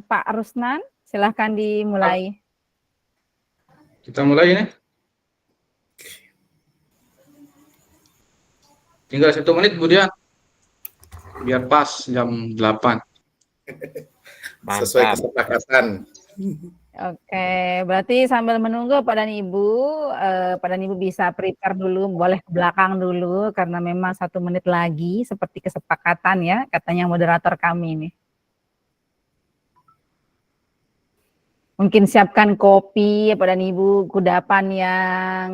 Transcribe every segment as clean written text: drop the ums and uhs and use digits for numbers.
Pak Rusnan, silahkan dimulai. Kita mulai ini. Tinggal 1 menit kemudian. Biar pas jam 8. Sesuai kesepakatan. Oke, berarti sambil menunggu Pak dan Ibu bisa prepare dulu, boleh ke belakang dulu karena memang 1 menit lagi seperti kesepakatan ya, katanya moderator kami ini. Mungkin siapkan kopi Pak dan Ibu, kudapan yang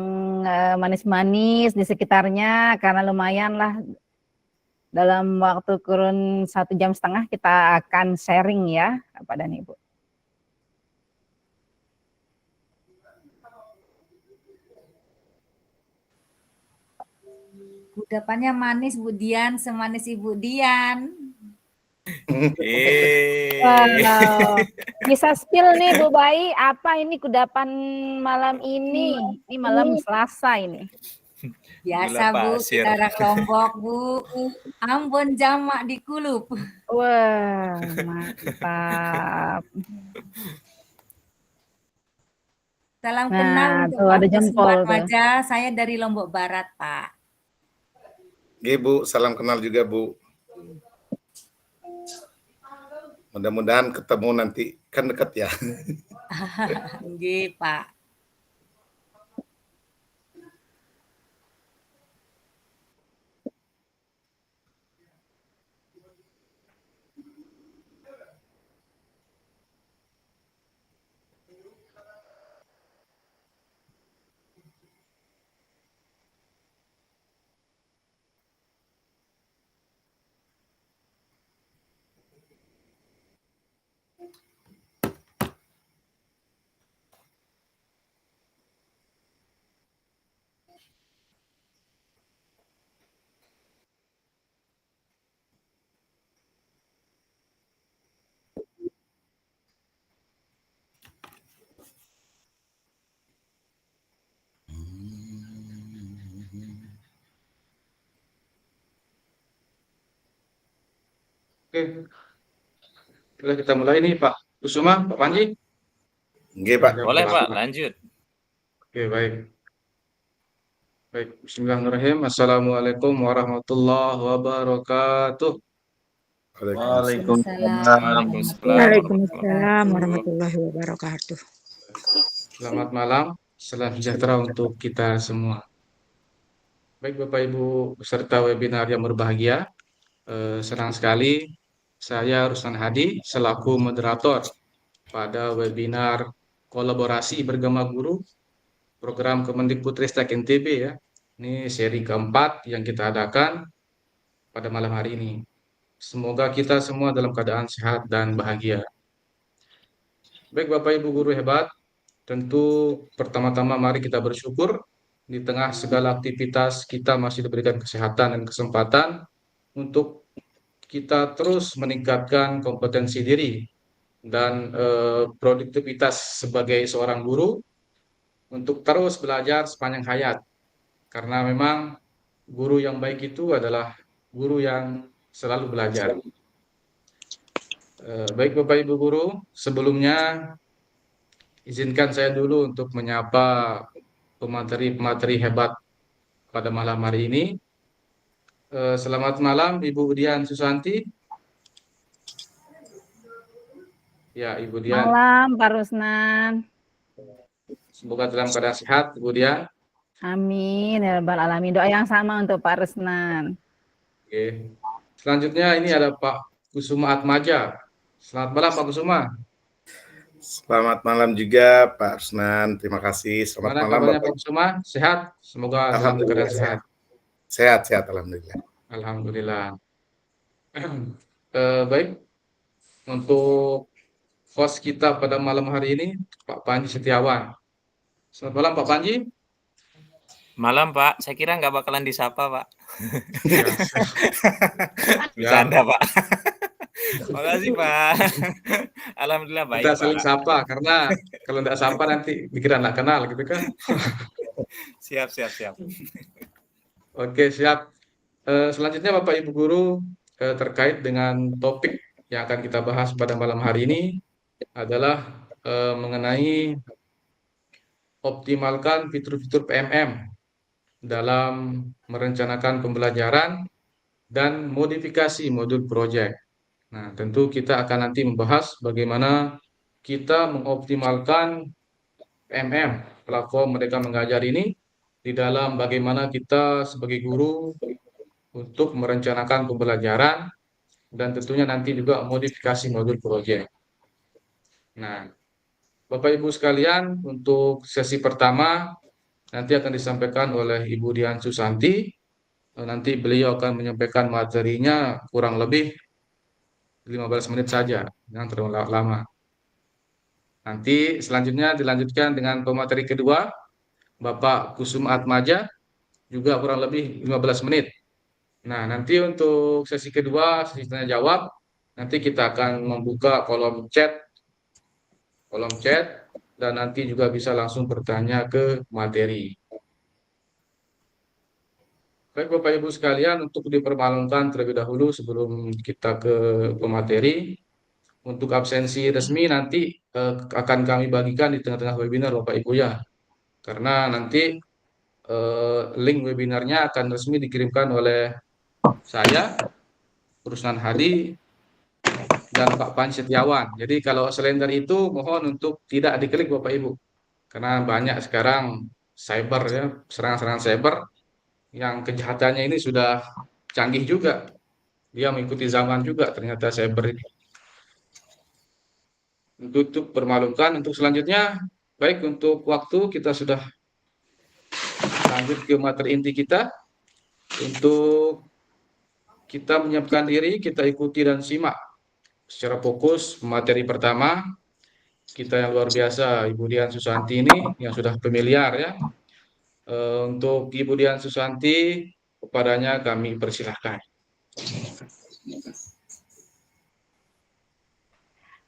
manis-manis di sekitarnya karena lumayan lah dalam waktu kurun 1,5 jam kita akan sharing ya Pak dan Ibu. Kudapannya manis Bu Dian, semanis Ibu Dian. Wow. Bisa spill nih Bu Bayi, apa ini kudapan malam ini? Ini malam Selasa ini. Biasa Bu, kita orang Lombok Bu. Ambon jamak di kulup. Wah, mantap. Salam kenal untuk tuh, Pak ada jempol Atmaja, saya dari Lombok Barat Pak. Oke Bu, salam kenal juga Bu. Mudah-mudahan ketemu nanti, kan dekat ya. Nggih, Pak. Oke. Boleh kita mulai nih Pak Kusuma, Pak Panji. Oke Pak. Boleh Pak, lanjut. Oke, baik. Baik, bismillahirrahmanirrahim. Assalamualaikum warahmatullahi wabarakatuh. Waalaikumsalam warahmatullahi wabarakatuh. Selamat malam, salam sejahtera untuk kita semua. Baik Bapak Ibu peserta webinar yang berbahagia, senang sekali saya Ruslan Hadi selaku moderator pada webinar kolaborasi bergema guru program Kemendikbudristek NTB ya. Ini seri keempat yang kita adakan pada malam hari ini. Semoga kita semua dalam keadaan sehat dan bahagia. Baik Bapak Ibu guru hebat, tentu pertama-tama mari kita bersyukur di tengah segala aktivitas kita masih diberikan kesehatan dan kesempatan untuk kita terus meningkatkan kompetensi diri dan produktivitas sebagai seorang guru untuk terus belajar sepanjang hayat. Karena memang guru yang baik itu adalah guru yang selalu belajar. Baik Bapak Ibu guru, sebelumnya izinkan saya dulu untuk menyapa pemateri-pemateri hebat pada malam hari ini. Selamat malam Ibu Dian Susanti. Ya, Ibu Dian. Malam Pak Rusnan. Semoga dalam keadaan sehat, Ibu Dian. Amin, ya rabbal alamin. Doa yang sama untuk Pak Rusnan. Oke. Selanjutnya ini ada Pak Kusuma Atmaja. Selamat malam Pak Kusuma. Selamat malam juga Pak Rusnan. Terima kasih. Selamat malam kabarnya Pak Kusuma? Sehat? Semoga dalam keadaan sehat. Sehat, alhamdulillah. Alhamdulillah. Baik. Untuk host kita pada malam hari ini Pak Panji Setiawan. Selamat malam Pak Panji. Malam Pak, saya kira nggak bakalan disapa Pak. Ya. Bercanda Pak. Makasih Pak. Alhamdulillah baik Kita Pak. saling sapa karena kalau tidak sapa nanti dikira nggak kenal gitu kan. Siap. Oke, siap. Selanjutnya Bapak Ibu Guru, terkait dengan topik yang akan kita bahas pada malam hari ini adalah mengenai optimalkan fitur-fitur PMM dalam merencanakan pembelajaran dan modifikasi modul proyek. Nah, tentu kita akan nanti membahas bagaimana kita mengoptimalkan PMM, platform Merdeka Mengajar ini, di dalam bagaimana kita sebagai guru untuk merencanakan pembelajaran dan tentunya nanti juga modifikasi modul proyek. Nah, Bapak Ibu sekalian, untuk sesi pertama nanti akan disampaikan oleh Ibu Dian Susanti. Nanti beliau akan menyampaikan materinya kurang lebih 15 menit saja, jangan terlalu lama. Nanti selanjutnya dilanjutkan dengan pemateri kedua, Bapak Kusuma Atmaja, juga kurang lebih 15 menit. Nah, nanti untuk sesi kedua, sesi tanya jawab, nanti kita akan membuka kolom chat, dan nanti juga bisa langsung bertanya ke materi. Baik Bapak Ibu sekalian, untuk dipermaklumkan terlebih dahulu sebelum kita ke pemateri, untuk absensi resmi nanti akan kami bagikan di tengah-tengah webinar Bapak Ibu ya. Karena nanti link webinarnya akan resmi dikirimkan oleh saya, Rusnan Hadi, dan Pak Panji Setiawan. Jadi kalau selain dari itu mohon untuk tidak diklik Bapak Ibu. Karena banyak sekarang cyber ya, serangan-serangan cyber yang kejahatannya ini sudah canggih juga. Dia mengikuti zaman juga ternyata cyber ini. Untuk permalukan, untuk selanjutnya, baik untuk waktu kita sudah lanjut ke materi inti kita. Untuk kita menyiapkan diri, kita ikuti dan simak secara fokus materi pertama. Kita yang luar biasa, Ibu Dian Susanti ini yang sudah familiar ya. Untuk Ibu Dian Susanti, kepadanya kami persilahkan.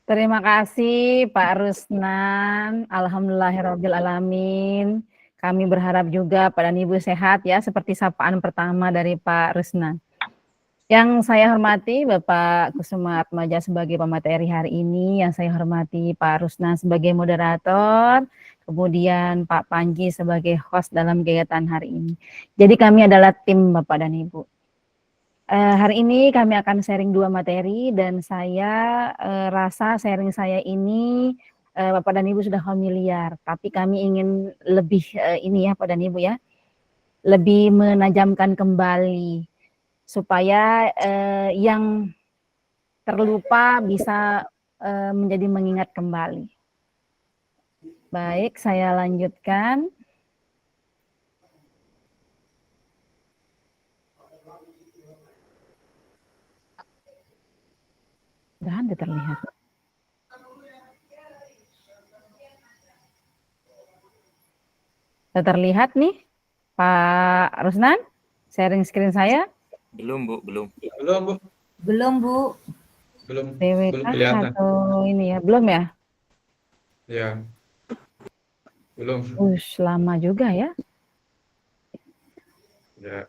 Terima kasih Pak Rusnan. Alhamdulillahirabbil alamin. Kami berharap juga Pak dan Ibu sehat ya, seperti sapaan pertama dari Pak Rusnan. Yang saya hormati Bapak Kusuma Atmaja sebagai pemateri hari ini, yang saya hormati Pak Rusnan sebagai moderator, kemudian Pak Panji sebagai host dalam kegiatan hari ini. Jadi kami adalah tim Bapak dan Ibu. Hari ini kami akan sharing 2 materi dan saya rasa sharing saya ini Bapak dan Ibu sudah familiar, tapi kami ingin lebih ini ya Pak dan Ibu ya, lebih menajamkan kembali supaya yang terlupa bisa menjadi mengingat kembali. Baik, saya lanjutkan. Dan terlihat. Sudah terlihat nih, Pak Rusnan, sharing screen saya. Belum Bu. Belum Bu. Belum Bu. Belum DWK kelihatan. atau ini ya, belum ya? Ya. Belum. Lama juga ya. Ya.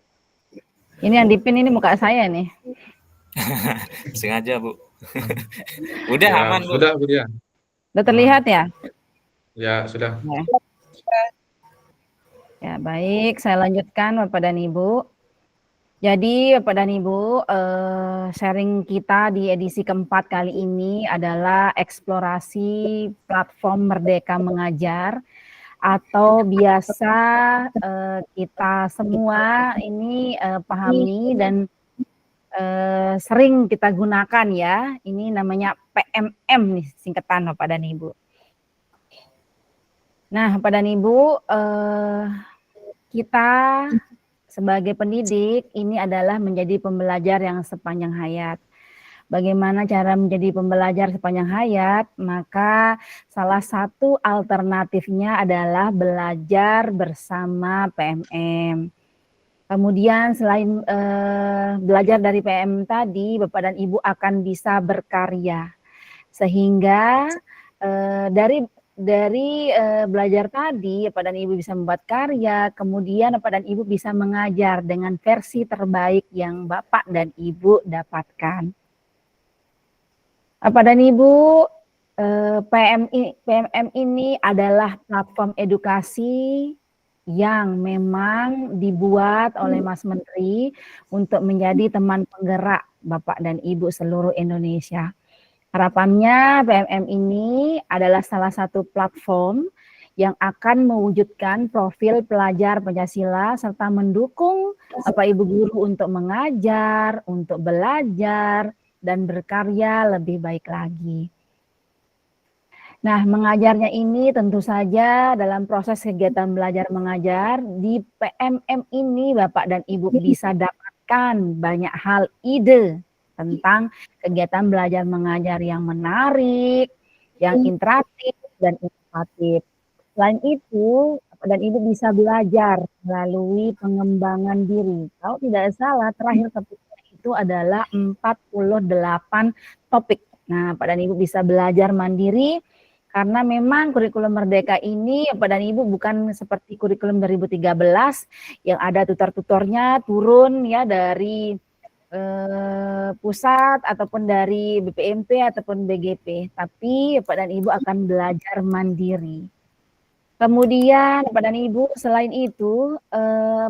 Ini yang dipin ini muka saya nih. Sengaja Bu. Udah Ya, aman Bu. sudah Bu Dian. Sudah terlihat ya? Ya, sudah. Ya, baik, saya lanjutkan Bapak dan Ibu. Jadi Bapak dan Ibu, sharing kita di edisi keempat kali ini adalah eksplorasi platform Merdeka Mengajar, atau biasa kita semua ini pahami dan sering kita gunakan ya. Ini namanya PMM nih singkatan Bapak dan Ibu. Nah, Bapak dan Ibu, kita sebagai pendidik ini adalah menjadi pembelajar yang sepanjang hayat. Bagaimana cara menjadi pembelajar sepanjang hayat? Maka salah satu alternatifnya adalah belajar bersama PMM. Kemudian selain belajar dari PM tadi, Bapak dan Ibu akan bisa berkarya. Sehingga dari belajar tadi, Bapak dan Ibu bisa membuat karya, kemudian Bapak dan Ibu bisa mengajar dengan versi terbaik yang Bapak dan Ibu dapatkan. Bapak dan Ibu, PMM ini adalah platform edukasi yang memang dibuat oleh Mas Menteri untuk menjadi teman penggerak Bapak dan Ibu seluruh Indonesia. Harapannya PMM ini adalah salah satu platform yang akan mewujudkan profil pelajar Pancasila serta mendukung Bapak Ibu guru untuk mengajar, untuk belajar, dan berkarya lebih baik lagi. Nah, mengajarnya ini tentu saja dalam proses kegiatan belajar mengajar di PMM ini Bapak dan Ibu bisa dapatkan banyak hal ide tentang kegiatan belajar mengajar yang menarik, yang interaktif dan inovatif. Selain itu, Bapak dan Ibu bisa belajar melalui pengembangan diri. Kalau tidak salah, terakhir topiknya itu adalah 48 topik. Nah, Bapak dan Ibu bisa belajar mandiri. Karena memang kurikulum Merdeka ini, Bapak dan Ibu, bukan seperti kurikulum 2013 yang ada tutor-tutornya turun ya dari pusat ataupun dari BPMP ataupun BGP. Tapi Bapak dan Ibu akan belajar mandiri. Kemudian Bapak dan Ibu, selain itu,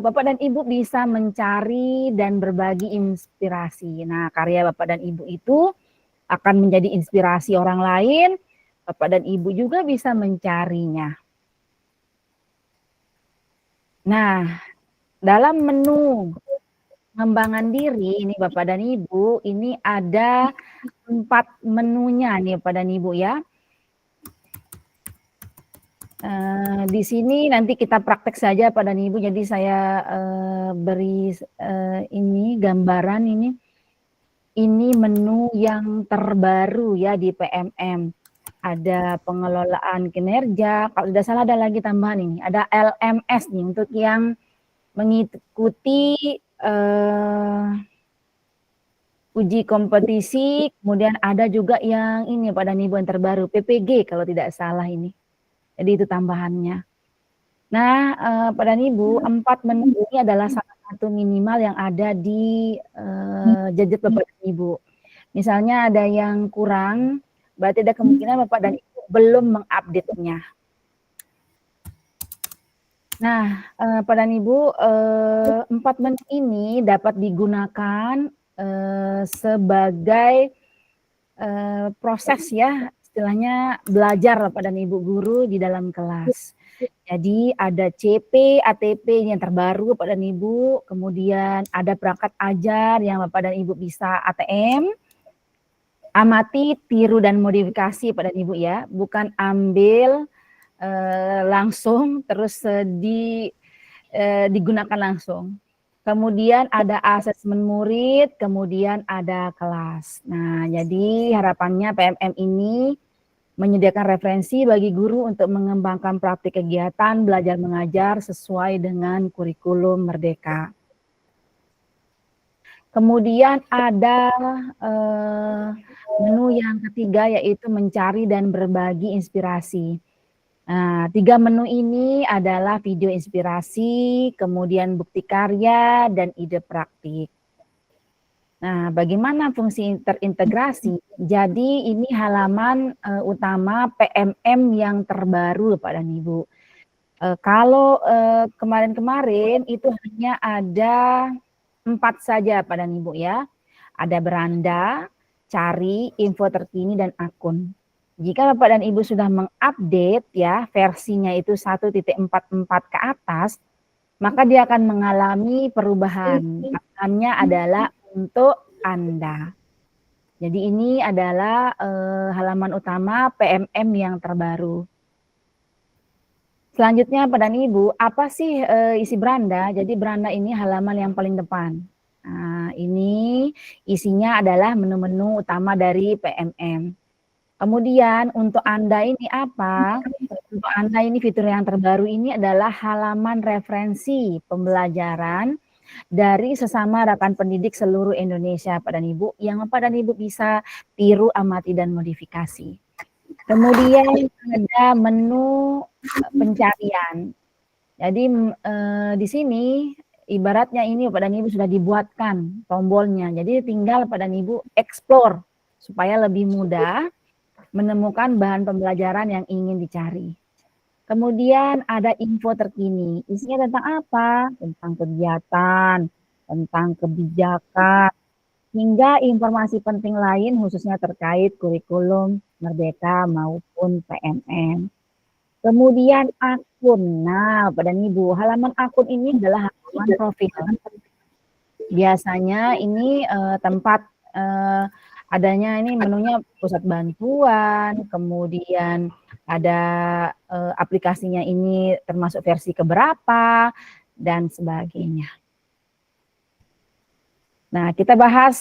Bapak dan Ibu bisa mencari dan berbagi inspirasi. Nah, karya Bapak dan Ibu itu akan menjadi inspirasi orang lain. Bapak dan Ibu juga bisa mencarinya. Nah, dalam menu pengembangan diri ini Bapak dan Ibu, ini ada 4 menunya nih Bapak dan Ibu ya. Di sini nanti kita praktek saja Bapak dan Ibu, jadi saya beri ini gambaran ini. Ini menu yang terbaru ya di PMM. Ada pengelolaan kinerja, kalau tidak salah ada lagi tambahan ini, ada LMS nih untuk yang mengikuti uji kompetisi, kemudian ada juga yang ini Pak dan Ibu yang terbaru, PPG kalau tidak salah ini. Jadi itu tambahannya. Nah, Pak dan Ibu, 4 menu ini adalah salah satu minimal yang ada di gadget Bapak dan Ibu. Misalnya ada yang kurang, berarti ada kemungkinan Bapak dan Ibu belum mengupdate-nya. Nah, Bapak dan Ibu, 4 menu ini dapat digunakan sebagai proses ya, istilahnya belajar Bapak dan Ibu guru di dalam kelas. Jadi ada CP, ATP yang terbaru Bapak dan Ibu, kemudian ada perangkat ajar yang Bapak dan Ibu bisa ATM, amati, tiru, dan modifikasi Bapak dan Ibu ya, bukan ambil langsung terus digunakan langsung. Kemudian ada asesmen murid, kemudian ada kelas. Nah, jadi harapannya PMM ini menyediakan referensi bagi guru untuk mengembangkan praktik kegiatan belajar mengajar sesuai dengan kurikulum Merdeka. Kemudian ada menu yang ketiga yaitu mencari dan berbagi inspirasi. Nah, 3 menu ini adalah video inspirasi, kemudian bukti karya, dan ide praktik. Nah, bagaimana fungsi terintegrasi? Jadi ini halaman utama PMM yang terbaru Pak dan Ibu. Kalau kemarin-kemarin itu hanya ada 4 saja Pak dan Ibu ya. Ada beranda, cari, info terkini, dan akun. Jika Bapak dan Ibu sudah mengupdate ya versinya itu 1.44 ke atas, maka dia akan mengalami perubahan. Akannya adalah untuk Anda. Jadi ini adalah halaman utama PMM yang terbaru. Selanjutnya Bapak dan Ibu, apa sih isi beranda? Jadi beranda ini halaman yang paling depan. Nah, ini isinya adalah menu-menu utama dari PMM. Kemudian untuk Anda ini apa? Untuk Anda ini fitur yang terbaru ini adalah halaman referensi pembelajaran dari sesama rekan pendidik seluruh Indonesia Bapak dan Ibu yang Bapak dan Ibu bisa tiru, amati dan modifikasi. Kemudian ada menu pencarian. Jadi di sini ibaratnya ini Bapak dan Ibu sudah dibuatkan tombolnya. Jadi tinggal Bapak dan Ibu explore supaya lebih mudah menemukan bahan pembelajaran yang ingin dicari. Kemudian ada info terkini. Isinya tentang apa? Tentang kegiatan, tentang kebijakan, hingga informasi penting lain khususnya terkait kurikulum Merdeka maupun PMM. Kemudian akun. Nah, Bapak dan Ibu, halaman akun ini adalah halaman profil. Biasanya ini tempat adanya ini menunya pusat bantuan, kemudian ada aplikasinya ini termasuk versi keberapa, dan sebagainya. Nah, kita bahas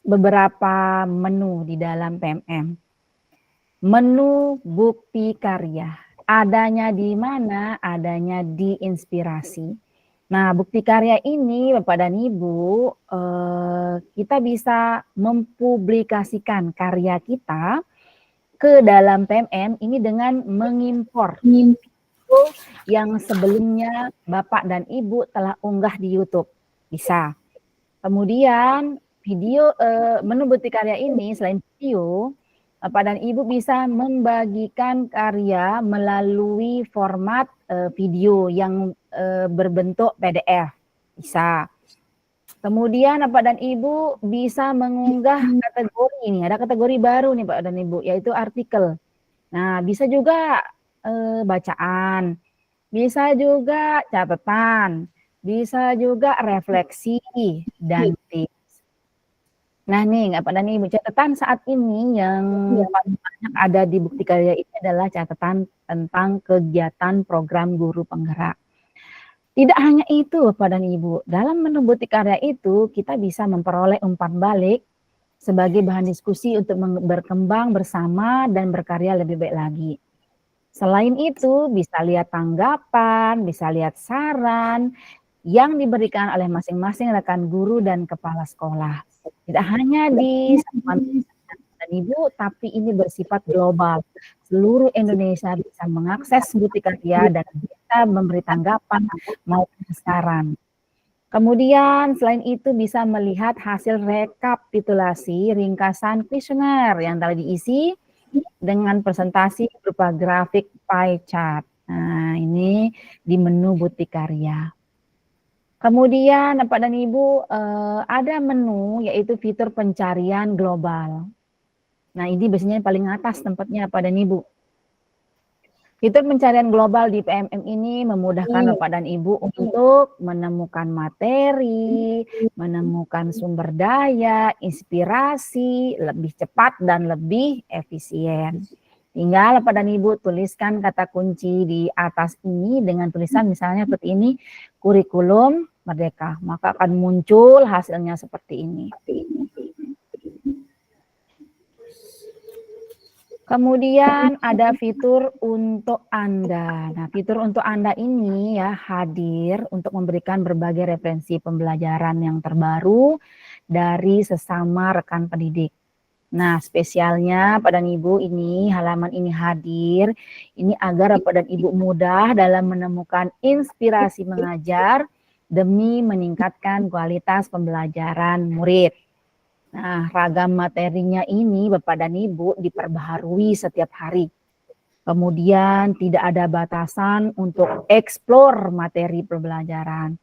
beberapa menu di dalam PMM. Menu bukti karya. Adanya di mana? Adanya di inspirasi. Nah, bukti karya ini Bapak dan Ibu, kita bisa mempublikasikan karya kita ke dalam PMM ini dengan mengimpor video yang sebelumnya Bapak dan Ibu telah unggah di YouTube. Bisa. Kemudian video menu bukti karya ini selain video, Bapak dan Ibu bisa membagikan karya melalui format video yang berbentuk PDF. Bisa. Kemudian Bapak dan Ibu bisa mengunggah kategori ini. Ada kategori baru nih Bapak dan Ibu, yaitu artikel. Nah, bisa juga bacaan, bisa juga catatan, bisa juga refleksi dan tips. Nah nih, Bapak dan Ibu, catatan saat ini yang paling banyak ada di bukti karya ini adalah catatan tentang kegiatan program guru penggerak. Tidak hanya itu Bapak dan Ibu, dalam menu bukti karya itu kita bisa memperoleh umpan balik sebagai bahan diskusi untuk berkembang bersama dan berkarya lebih baik lagi. Selain itu bisa lihat tanggapan, bisa lihat saran yang diberikan oleh masing-masing rekan guru dan kepala sekolah. Tidak hanya di dan Ibu, tapi ini bersifat global. Seluruh Indonesia bisa mengakses bukti karya dan bisa memberi tanggapan maupun saran. Kemudian selain itu bisa melihat hasil rekapitulasi ringkasan kuesioner yang telah diisi dengan presentasi berupa grafik pie chart. Nah, ini di menu bukti karya. Kemudian Bapak dan Ibu ada menu yaitu fitur pencarian global. Nah, ini biasanya yang paling atas tempatnya Bapak dan Ibu. Fitur pencarian global di PMM ini memudahkan Bapak dan Ibu untuk menemukan materi, menemukan sumber daya, inspirasi, lebih cepat dan lebih efisien. Tinggal Bapak dan Ibu tuliskan kata kunci di atas ini dengan tulisan misalnya seperti ini, kurikulum Merdeka. Maka akan muncul hasilnya seperti ini. Kemudian ada fitur untuk Anda. Nah, fitur untuk Anda ini ya hadir untuk memberikan berbagai referensi pembelajaran yang terbaru dari sesama rekan pendidik. Nah, spesialnya Bapak dan Ibu ini halaman ini hadir ini agar Bapak dan Ibu mudah dalam menemukan inspirasi mengajar demi meningkatkan kualitas pembelajaran murid. Nah, ragam materinya ini Bapak dan Ibu diperbaharui setiap hari. Kemudian tidak ada batasan untuk eksplor materi pembelajaran.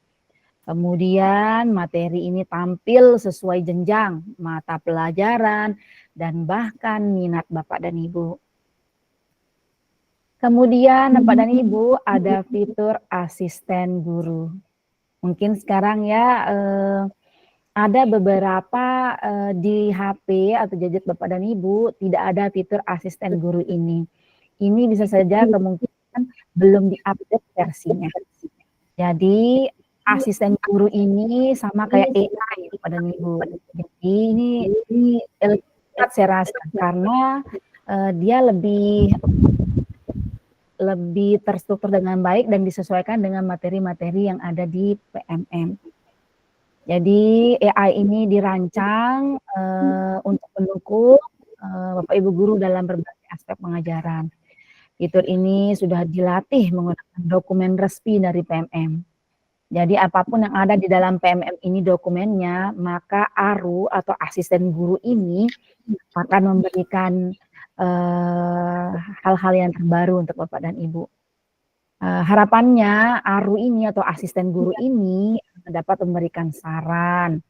Kemudian materi ini tampil sesuai jenjang, mata pelajaran, dan bahkan minat Bapak dan Ibu. Kemudian Bapak dan Ibu ada fitur asisten guru. Mungkin sekarang ya ada beberapa di HP atau gadget Bapak dan Ibu tidak ada fitur asisten guru ini. Ini bisa saja kemungkinan belum diupdate versinya. Jadi asisten guru ini sama kayak AI Bapak dan Ibu. Jadi ini tepat saya rasa karena dia lebih terstruktur dengan baik dan disesuaikan dengan materi-materi yang ada di PMM. Jadi AI ini dirancang untuk mendukung Bapak Ibu guru dalam berbagai aspek pengajaran. Fitur ini sudah dilatih menggunakan dokumen resmi dari PMM. Jadi apapun yang ada di dalam PMM ini dokumennya, maka ARU atau asisten guru ini akan memberikan hal-hal yang terbaru untuk Bapak dan Ibu. Harapannya ARU ini atau asisten guru ini dapat memberikan saran,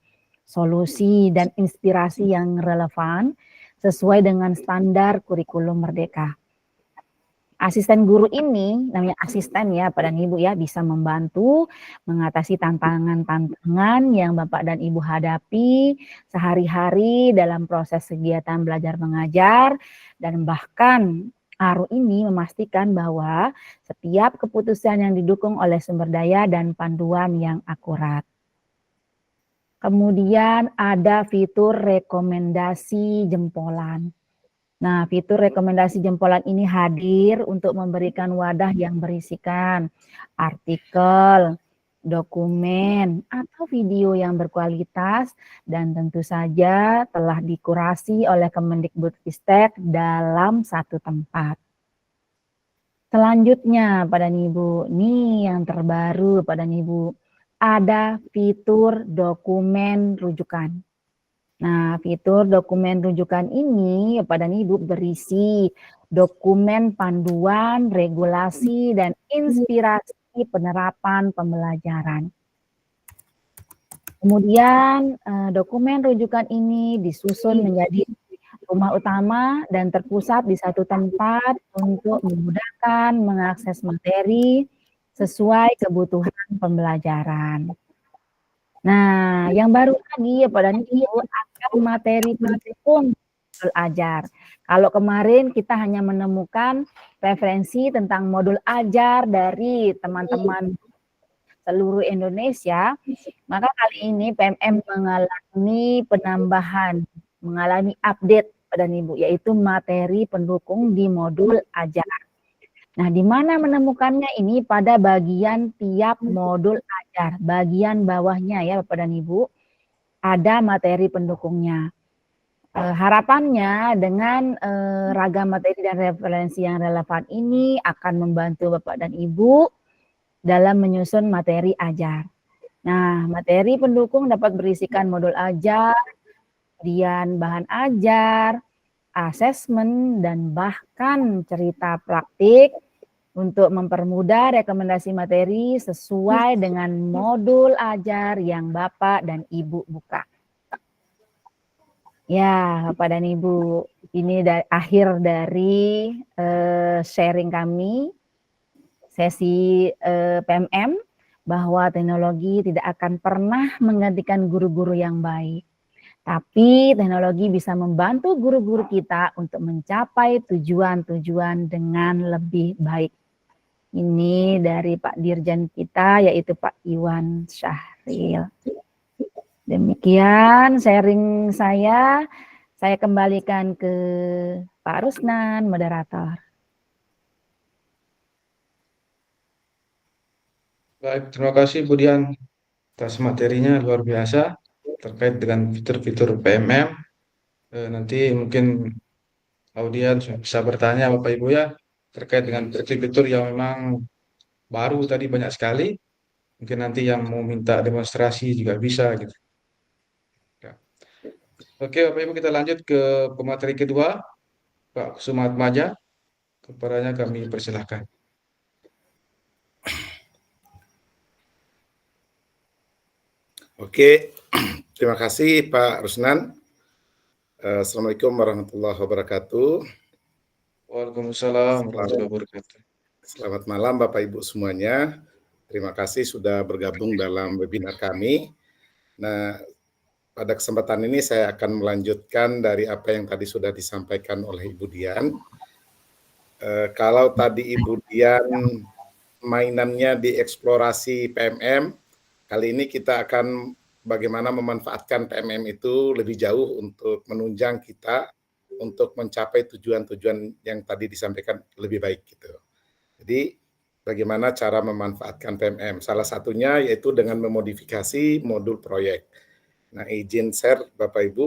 solusi, dan inspirasi yang relevan sesuai dengan standar kurikulum Merdeka. Asisten guru ini, namanya asisten ya Bapak dan Ibu ya, bisa membantu mengatasi tantangan-tantangan yang Bapak dan Ibu hadapi sehari-hari dalam proses kegiatan belajar mengajar, dan bahkan ARU ini memastikan bahwa setiap keputusan yang didukung oleh sumber daya dan panduan yang akurat. Kemudian ada fitur rekomendasi jempolan. Nah, fitur rekomendasi jempolan ini hadir untuk memberikan wadah yang berisikan artikel, dokumen, atau video yang berkualitas, dan tentu saja telah dikurasi oleh Kemendikbudristek dalam satu tempat. Selanjutnya, Bapak dan Ibu, nih yang terbaru Bapak dan Ibu, ada fitur dokumen rujukan. Nah, fitur dokumen rujukan ini Bapak dan Ibu berisi dokumen panduan, regulasi, dan inspirasi penerapan pembelajaran. Kemudian dokumen rujukan ini disusun menjadi rumah utama dan terpusat di satu tempat untuk memudahkan mengakses materi sesuai kebutuhan pembelajaran. Nah, yang baru lagi ya Pak dan Ibu akan materi pendukung modul ajar. Kalau kemarin kita hanya menemukan referensi tentang modul ajar dari teman-teman seluruh Indonesia, maka kali ini PMM mengalami penambahan, mengalami update Pak dan Ibu, yaitu materi pendukung di modul ajar. Nah, di mana menemukannya ini pada bagian tiap modul ajar, bagian bawahnya ya Bapak dan Ibu, ada materi pendukungnya. Harapannya dengan ragam materi dan referensi yang relevan ini akan membantu Bapak dan Ibu dalam menyusun materi ajar. Nah, materi pendukung dapat berisikan modul ajar, kemudian bahan ajar, asesmen, dan bahkan cerita praktik untuk mempermudah rekomendasi materi sesuai dengan modul ajar yang Bapak dan Ibu buka. Ya, Bapak dan Ibu, ini akhir dari sharing kami, sesi PMM, bahwa teknologi tidak akan pernah menggantikan guru-guru yang baik. Tapi teknologi bisa membantu guru-guru kita untuk mencapai tujuan-tujuan dengan lebih baik. Ini dari Pak Dirjen kita, yaitu Pak Iwan Syahril. Demikian sharing saya kembalikan ke Pak Rusnan, moderator. Baik, terima kasih Bu Dian atas materinya luar biasa terkait dengan fitur-fitur PMM. Nanti mungkin audiens bisa bertanya Bapak Ibu ya terkait dengan fitur-fitur yang memang baru tadi banyak sekali. Mungkin nanti yang mau minta demonstrasi juga bisa gitu. Ya. Oke Bapak Ibu, kita lanjut ke pemateri kedua, Pak Kusumaatmadja. Kepadanya kami persilahkan. Oke, terima kasih Pak Rusnan. Assalamualaikum warahmatullahi wabarakatuh. Waalaikumsalam warahmatullahi wabarakatuh. Selamat malam Bapak Ibu semuanya. Terima kasih sudah bergabung dalam webinar kami. Nah, pada kesempatan ini saya akan melanjutkan dari apa yang tadi sudah disampaikan oleh Ibu Dian. Kalau tadi Ibu Dian mainannya di eksplorasi PMM, kali ini kita akan bagaimana memanfaatkan PMM itu lebih jauh untuk menunjang kita untuk mencapai tujuan-tujuan yang tadi disampaikan lebih baik gitu. Jadi bagaimana cara memanfaatkan PMM. Salah satunya yaitu dengan memodifikasi modul proyek. Nah, izin share Bapak Ibu.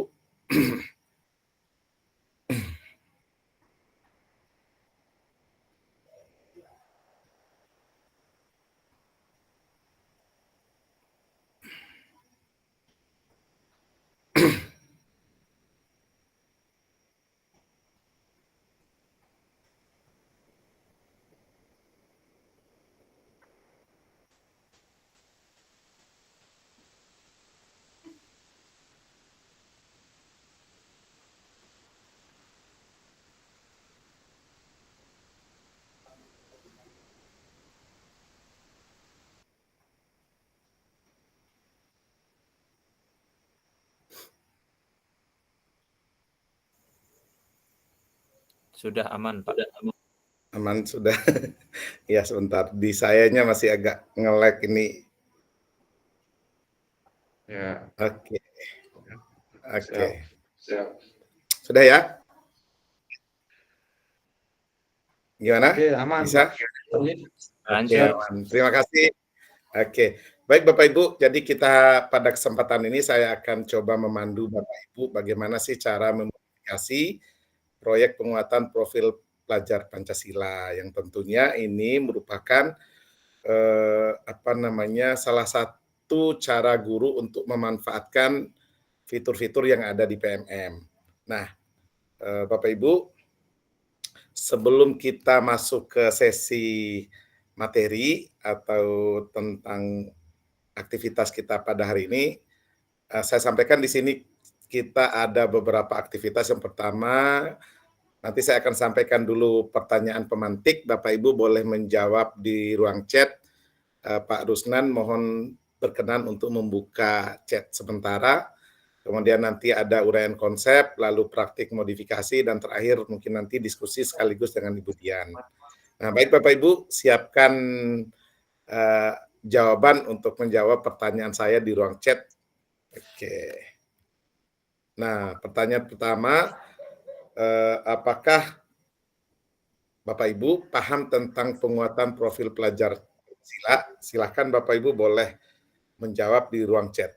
Sudah aman, Pak. Aman sudah. Ya, sebentar. Di sayanya masih agak nge-lag ini. Ya, Oke. Oke. siap. Sudah ya? Gimana? Oke, aman. Bisa? Lanjut. Oke, Lanjut. aman. Terima kasih. Oke. Baik Bapak Ibu, jadi kita pada kesempatan ini saya akan coba memandu Bapak Ibu bagaimana sih cara memodifikasi proyek penguatan profil pelajar Pancasila yang tentunya ini merupakan salah satu cara guru untuk memanfaatkan fitur-fitur yang ada di PMM. Nah, Bapak Ibu, sebelum kita masuk ke sesi materi atau tentang aktivitas kita pada hari ini, saya sampaikan di sini kita ada beberapa aktivitas. Yang pertama, nanti saya akan sampaikan dulu pertanyaan pemantik. Bapak Ibu boleh menjawab di ruang chat. Pak Rusnan mohon berkenan untuk membuka chat sementara. Kemudian nanti ada uraian konsep, lalu praktik modifikasi, dan terakhir mungkin nanti diskusi sekaligus dengan Ibu Dian. Nah, baik Bapak Ibu, siapkan jawaban untuk menjawab pertanyaan saya di ruang chat. Oke. Nah, pertanyaan pertama, apakah Bapak Ibu paham tentang penguatan profil pelajar Pancasila? Silakan Bapak Ibu boleh menjawab di ruang chat.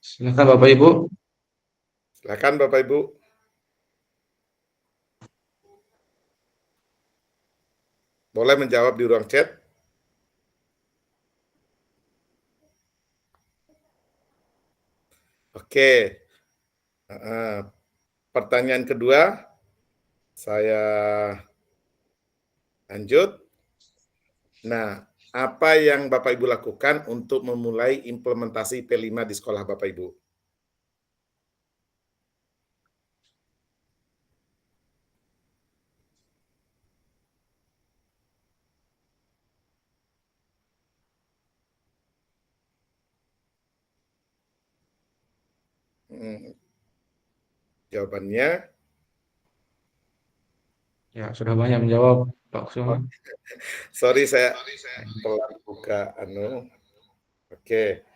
Silakan Bapak Ibu. Silakan Bapak Ibu. Boleh menjawab di ruang chat. Oke. Pertanyaan kedua, saya lanjut. Nah, apa yang Bapak Ibu lakukan untuk memulai implementasi P5 di sekolah Bapak Ibu? Jawabannya? Ya, sudah banyak menjawab, Pak Kusuma. Sorry, saya pelan buka Oke.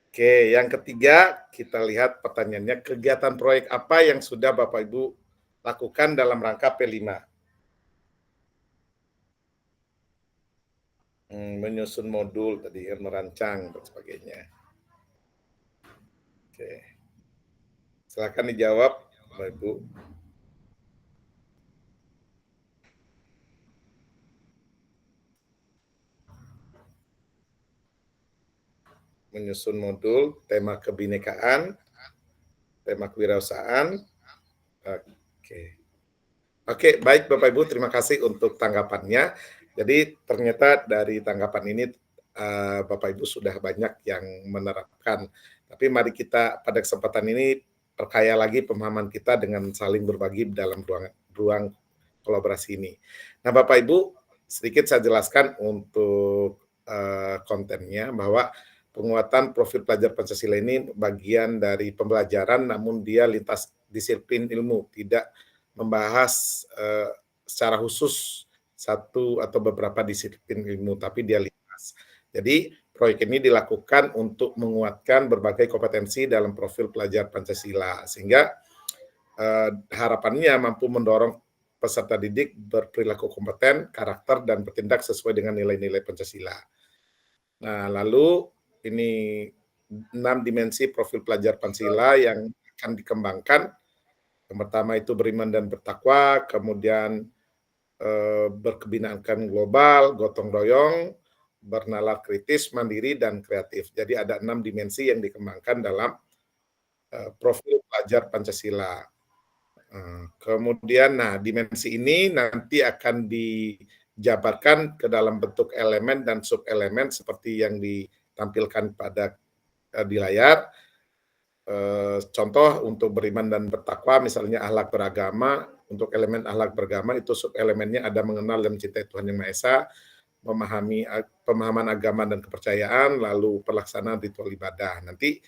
Oke, yang ketiga kita lihat pertanyaannya, kegiatan proyek apa yang sudah Bapak Ibu lakukan dalam rangka P5? Menyusun modul tadi, merancang dan sebagainya. Oke. Silakan dijawab, Bapak Ibu. Menyusun modul, tema kebinekaan, tema kewirausahaan. Oke, baik Bapak Ibu, terima kasih untuk tanggapannya. Jadi ternyata dari tanggapan ini Bapak Ibu sudah banyak yang menerapkan. Tapi mari kita pada kesempatan ini perkaya lagi pemahaman kita dengan saling berbagi dalam ruang kolaborasi ini. Nah, Bapak Ibu, sedikit saya jelaskan untuk kontennya bahwa penguatan profil pelajar Pancasila ini bagian dari pembelajaran, namun dia lintas disiplin ilmu, tidak membahas secara khusus satu atau beberapa disiplin ilmu, tapi dia lintas. Jadi proyek ini dilakukan untuk menguatkan berbagai kompetensi dalam profil pelajar Pancasila, sehingga harapannya mampu mendorong peserta didik berperilaku kompeten, karakter, dan bertindak sesuai dengan nilai-nilai Pancasila. Nah, lalu ini 6 dimensi profil pelajar Pancasila yang akan dikembangkan. Yang pertama itu beriman dan bertakwa, kemudian berkebinakan global, gotong royong, bernalar kritis, mandiri, dan kreatif. Jadi ada 6 dimensi yang dikembangkan dalam profil pelajar Pancasila. Kemudian, nah dimensi ini nanti akan dijabarkan ke dalam bentuk elemen dan subelemen seperti yang ditampilkan pada di layar. Contoh untuk beriman dan bertakwa, misalnya akhlak beragama. Untuk elemen akhlak beragama itu subelemennya ada mengenal dan mencintai Tuhan Yang Maha Esa, memahami pemahaman agama dan kepercayaan, lalu pelaksanaan ritual ibadah. Nanti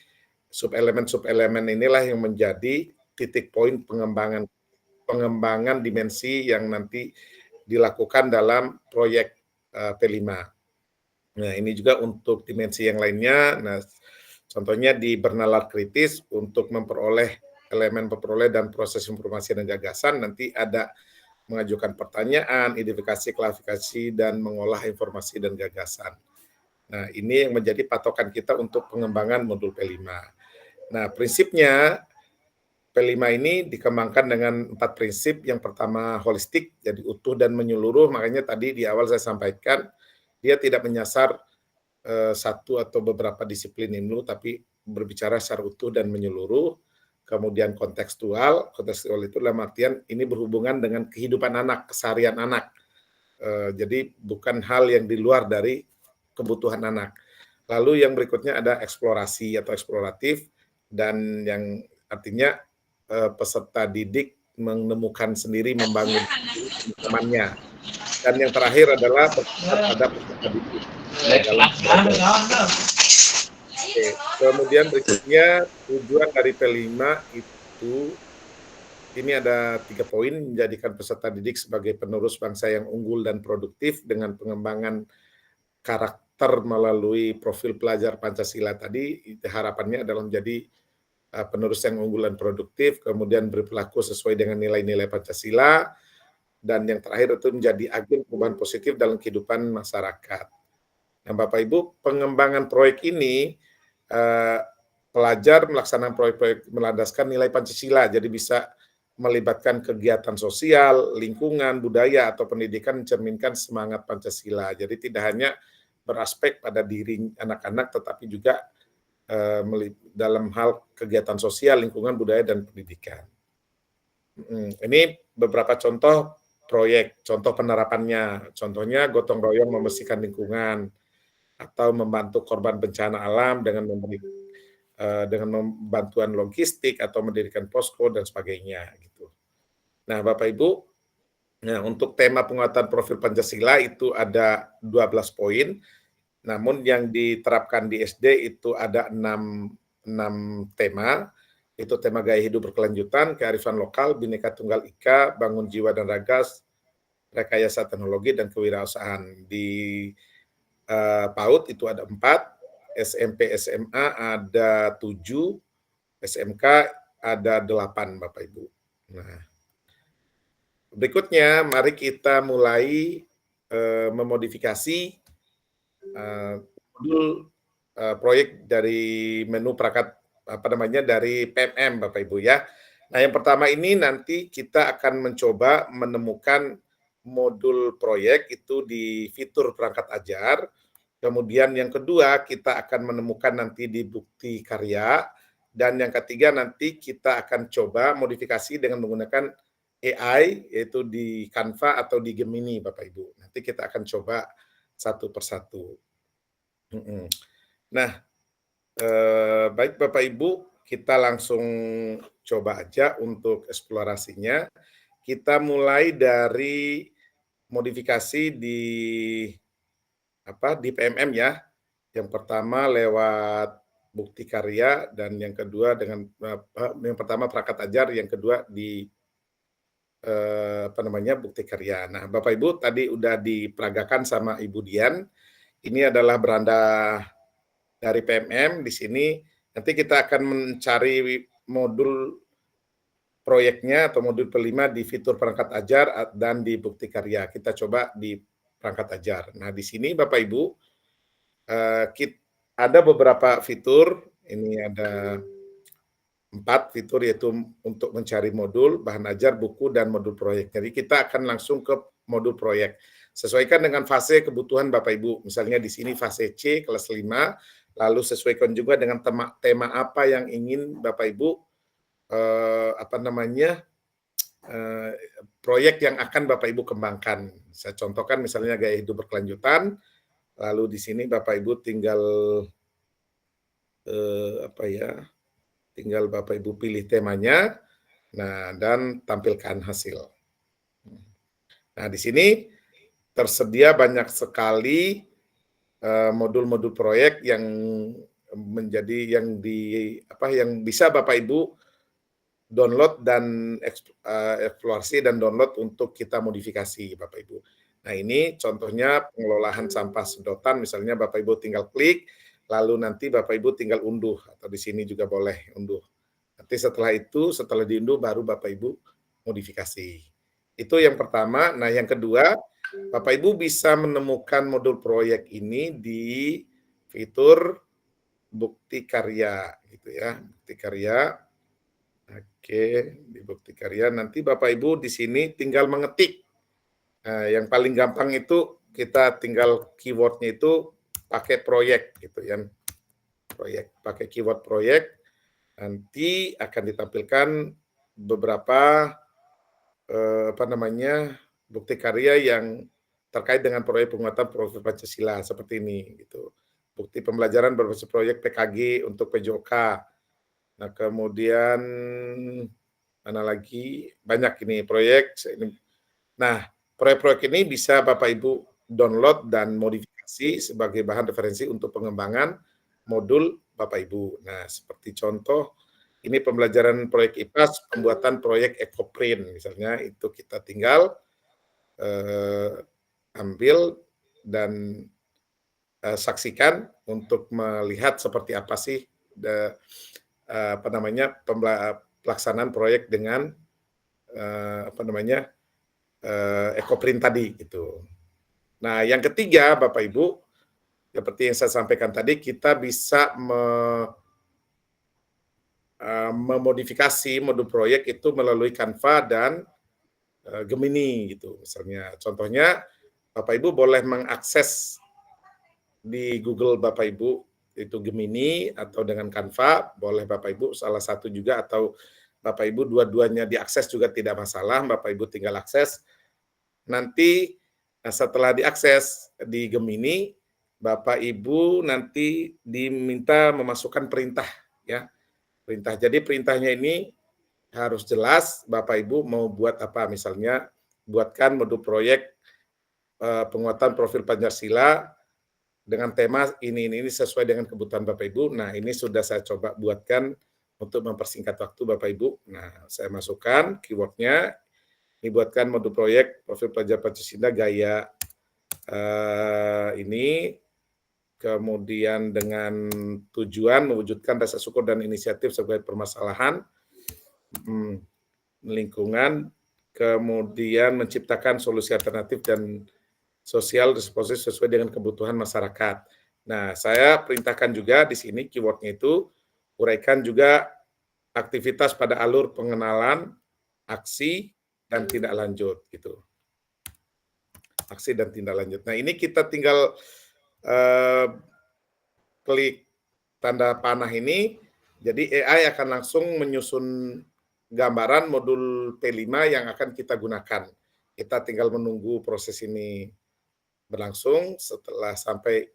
subelemen inilah yang menjadi titik poin pengembangan dimensi yang nanti dilakukan dalam proyek P5. Nah, ini juga untuk dimensi yang lainnya. Nah, contohnya di bernalar kritis untuk memperoleh elemen memperoleh dan proses informasi dan gagasan, nanti ada mengajukan pertanyaan, identifikasi, klarifikasi, dan mengolah informasi dan gagasan. Nah, ini yang menjadi patokan kita untuk pengembangan modul P5. Nah, prinsipnya P5 ini dikembangkan dengan 4 prinsip. Yang pertama holistik, jadi utuh dan menyeluruh. Makanya tadi di awal saya sampaikan, dia tidak menyasar satu atau beberapa disiplin ilmu, tapi berbicara secara utuh dan menyeluruh. Kemudian kontekstual itu dalam artian ini berhubungan dengan kehidupan anak, keseharian anak. Jadi bukan hal yang di luar dari kebutuhan anak. Lalu yang berikutnya ada eksplorasi atau eksploratif, dan yang artinya peserta didik menemukan sendiri, membangun temannya. Dan yang terakhir adalah pada peserta didik dalam kemudian berikutnya tujuan dari P5 itu ini ada 3 poin: menjadikan peserta didik sebagai penerus bangsa yang unggul dan produktif dengan pengembangan karakter melalui profil pelajar Pancasila tadi. Harapannya adalah menjadi penerus yang unggul dan produktif, kemudian berperilaku sesuai dengan nilai-nilai Pancasila, dan yang terakhir itu menjadi agen perubahan positif dalam kehidupan masyarakat. Nah, Bapak Ibu, pengembangan proyek ini pelajar melaksanakan proyek-proyek melandaskan nilai Pancasila, jadi bisa melibatkan kegiatan sosial, lingkungan, budaya, atau pendidikan mencerminkan semangat Pancasila. Jadi tidak hanya beraspek pada diri anak-anak, tetapi juga dalam hal kegiatan sosial, lingkungan, budaya, dan pendidikan. Ini beberapa contoh proyek, contoh penerapannya. Contohnya gotong royong membersihkan lingkungan, atau membantu korban bencana alam dengan bantuan logistik atau mendirikan posko dan sebagainya gitu. Nah, Bapak Ibu, nah untuk tema penguatan profil Pancasila itu ada 12 poin. Namun yang diterapkan di SD itu ada 6 tema. Itu tema gaya hidup berkelanjutan, kearifan lokal, Bhinneka Tunggal Ika, bangun jiwa dan raga, rekayasa teknologi, dan kewirausahaan. Di PAUD itu ada 4, SMP SMA ada 7, SMK ada 8, Bapak Ibu. Nah, berikutnya mari kita mulai memodifikasi modul proyek dari menu perangkat dari PMM, Bapak Ibu ya. Nah, yang pertama ini nanti kita akan mencoba menemukan modul proyek itu di fitur perangkat ajar. Kemudian yang kedua kita akan menemukan nanti di bukti karya, dan yang ketiga nanti kita akan coba modifikasi dengan menggunakan AI, yaitu di Canva atau di Gemini, Bapak Ibu. Nanti kita akan coba satu persatu. Nah, baik Bapak Ibu, kita langsung coba aja untuk eksplorasinya. Kita mulai dari modifikasi di PMM ya. Yang pertama lewat bukti karya, dan yang kedua yang pertama perangkat ajar, yang kedua di bukti karya. Nah, Bapak Ibu tadi udah diperagakan sama Ibu Dian. Ini adalah beranda dari PMM. Di sini nanti kita akan mencari modul proyeknya atau modul kelima di fitur perangkat ajar dan di bukti karya. Kita coba di perangkat ajar. Nah, di sini Bapak Ibu ada beberapa fitur. Ini ada 4 fitur, yaitu untuk mencari modul, bahan ajar, buku, dan modul proyek. Jadi kita akan langsung ke modul proyek. Sesuaikan dengan fase kebutuhan Bapak Ibu. Misalnya di sini fase C kelas 5, lalu sesuaikan juga dengan tema apa yang ingin Bapak Ibu proyek yang akan Bapak Ibu kembangkan. Saya contohkan misalnya gaya hidup berkelanjutan. Lalu di sini Bapak Ibu tinggal tinggal Bapak Ibu pilih temanya, nah, dan tampilkan hasil. Nah, di sini tersedia banyak sekali modul-modul proyek yang bisa Bapak Ibu download dan eksplorasi dan download untuk kita modifikasi, Bapak Ibu. Nah, ini contohnya pengelolaan sampah sedotan, misalnya Bapak Ibu tinggal klik, lalu nanti Bapak Ibu tinggal unduh, atau di sini juga boleh unduh. Nanti setelah diunduh baru Bapak Ibu modifikasi. Itu yang pertama. Nah, yang kedua, Bapak Ibu bisa menemukan modul proyek ini di fitur bukti karya, gitu ya. Bukti karya. Oke, di bukti karya nanti Bapak Ibu di sini tinggal mengetik. Nah, yang paling gampang itu kita tinggal keywordnya itu pakai proyek, gitu ya. Proyek, pakai keyword proyek, nanti akan ditampilkan beberapa bukti karya yang terkait dengan proyek penguatan profil Pancasila seperti ini, gitu. Bukti pembelajaran berbasis proyek PKG untuk PJOK. Nah, kemudian mana lagi, banyak ini proyek. Nah, proyek-proyek ini bisa Bapak Ibu download dan modifikasi sebagai bahan referensi untuk pengembangan modul Bapak Ibu. Nah, seperti contoh, ini pembelajaran proyek IPAS, pembuatan proyek ekoprint, misalnya itu kita tinggal ambil dan saksikan untuk melihat seperti apa sih pelaksanaan proyek dengan ekoprint tadi, gitu. Nah, yang ketiga Bapak Ibu, seperti yang saya sampaikan tadi, kita bisa memodifikasi modul proyek itu melalui Canva dan Gemini, gitu. Misalnya, contohnya Bapak Ibu boleh mengakses di Google Bapak Ibu itu Gemini atau dengan Canva, boleh Bapak Ibu salah satu juga, atau Bapak Ibu dua-duanya diakses juga tidak masalah. Bapak Ibu tinggal akses. Nanti setelah diakses di Gemini, Bapak Ibu nanti diminta memasukkan perintah, ya. Perintah. Jadi perintahnya ini harus jelas. Bapak Ibu mau buat apa? Misalnya buatkan modul proyek penguatan profil Pancasila dengan tema ini sesuai dengan kebutuhan Bapak Ibu. Nah, ini sudah saya coba buatkan untuk mempersingkat waktu Bapak Ibu. Nah, saya masukkan keywordnya. Ini buatkan modul proyek profil pelajar Pancasila gaya ini, kemudian dengan tujuan mewujudkan rasa syukur dan inisiatif sebagai permasalahan lingkungan, kemudian menciptakan solusi alternatif dan sosial responsif sesuai dengan kebutuhan masyarakat. Nah, saya perintahkan juga di sini keywordnya itu uraikan juga aktivitas pada alur pengenalan, aksi, dan tindak lanjut, gitu. Aksi dan tindak lanjut. Nah, ini kita tinggal klik tanda panah ini, jadi AI akan langsung menyusun gambaran modul P5 yang akan kita gunakan. Kita tinggal menunggu proses ini berlangsung. Setelah sampai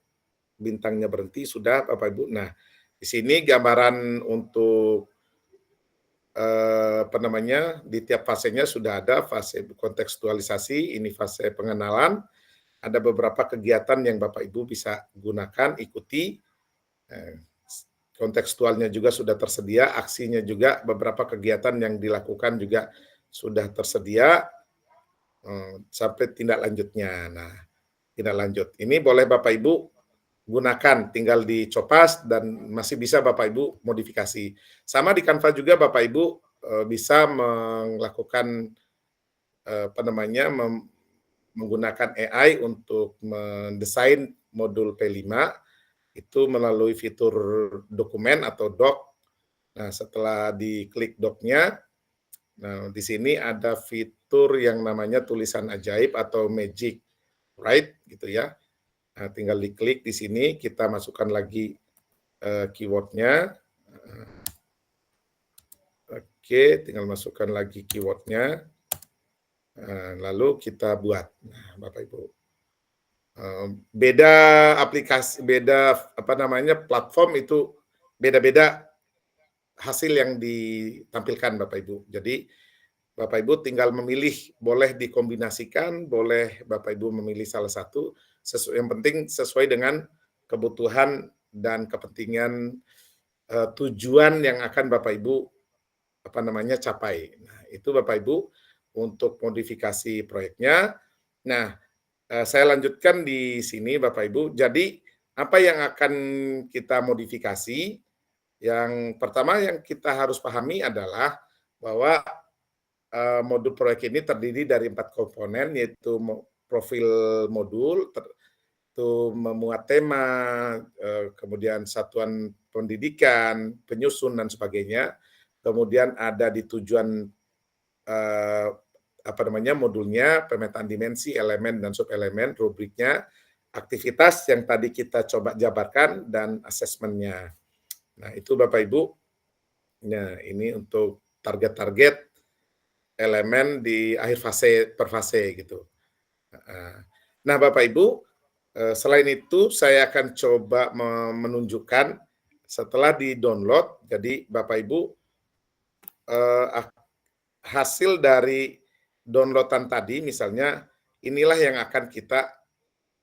bintangnya berhenti, sudah Bapak Ibu. Nah, di sini gambaran untuk di tiap fasenya sudah ada, fase kontekstualisasi, ini fase pengenalan, ada beberapa kegiatan yang Bapak Ibu bisa gunakan, ikuti. Kontekstualnya juga sudah tersedia, aksinya juga beberapa kegiatan yang dilakukan juga sudah tersedia sampai tindak lanjutnya. Nah, tindak lanjut ini boleh Bapak Ibu gunakan, tinggal dicopas dan masih bisa Bapak Ibu modifikasi. Sama di Canva juga Bapak Ibu bisa melakukan menggunakan AI untuk mendesain modul P5 itu melalui fitur dokumen atau doc. Nah, setelah diklik docnya, nah di sini ada fitur yang namanya tulisan ajaib atau magic write gitu ya. Nah, tinggal diklik di sini, kita masukkan lagi keywordnya. Oke, tinggal masukkan lagi keywordnya. Lalu kita buat. Nah, Bapak Ibu. Beda aplikasi, beda platform itu beda-beda hasil yang ditampilkan Bapak Ibu. Jadi Bapak Ibu tinggal memilih, boleh dikombinasikan, boleh Bapak Ibu memilih salah satu, yang penting sesuai dengan kebutuhan dan kepentingan tujuan yang akan Bapak Ibu capai. Nah, itu Bapak Ibu untuk modifikasi proyeknya. Nah, saya lanjutkan di sini Bapak Ibu. Jadi apa yang akan kita modifikasi? Yang pertama yang kita harus pahami adalah bahwa modul proyek ini terdiri dari 4 komponen, yaitu profil modul, itu memuat tema, kemudian satuan pendidikan, penyusun dan sebagainya. Kemudian ada di tujuan modulnya, pemetaan dimensi, elemen dan subelemen, rubriknya, aktivitas yang tadi kita coba jabarkan, dan asesmennya. Nah, itu Bapak Ibu. Nah, ini untuk target-target elemen di akhir fase per fase gitu. Nah, Bapak Ibu, selain itu saya akan coba menunjukkan setelah di-download, jadi Bapak Ibu hasil dari downloadan tadi misalnya inilah yang akan kita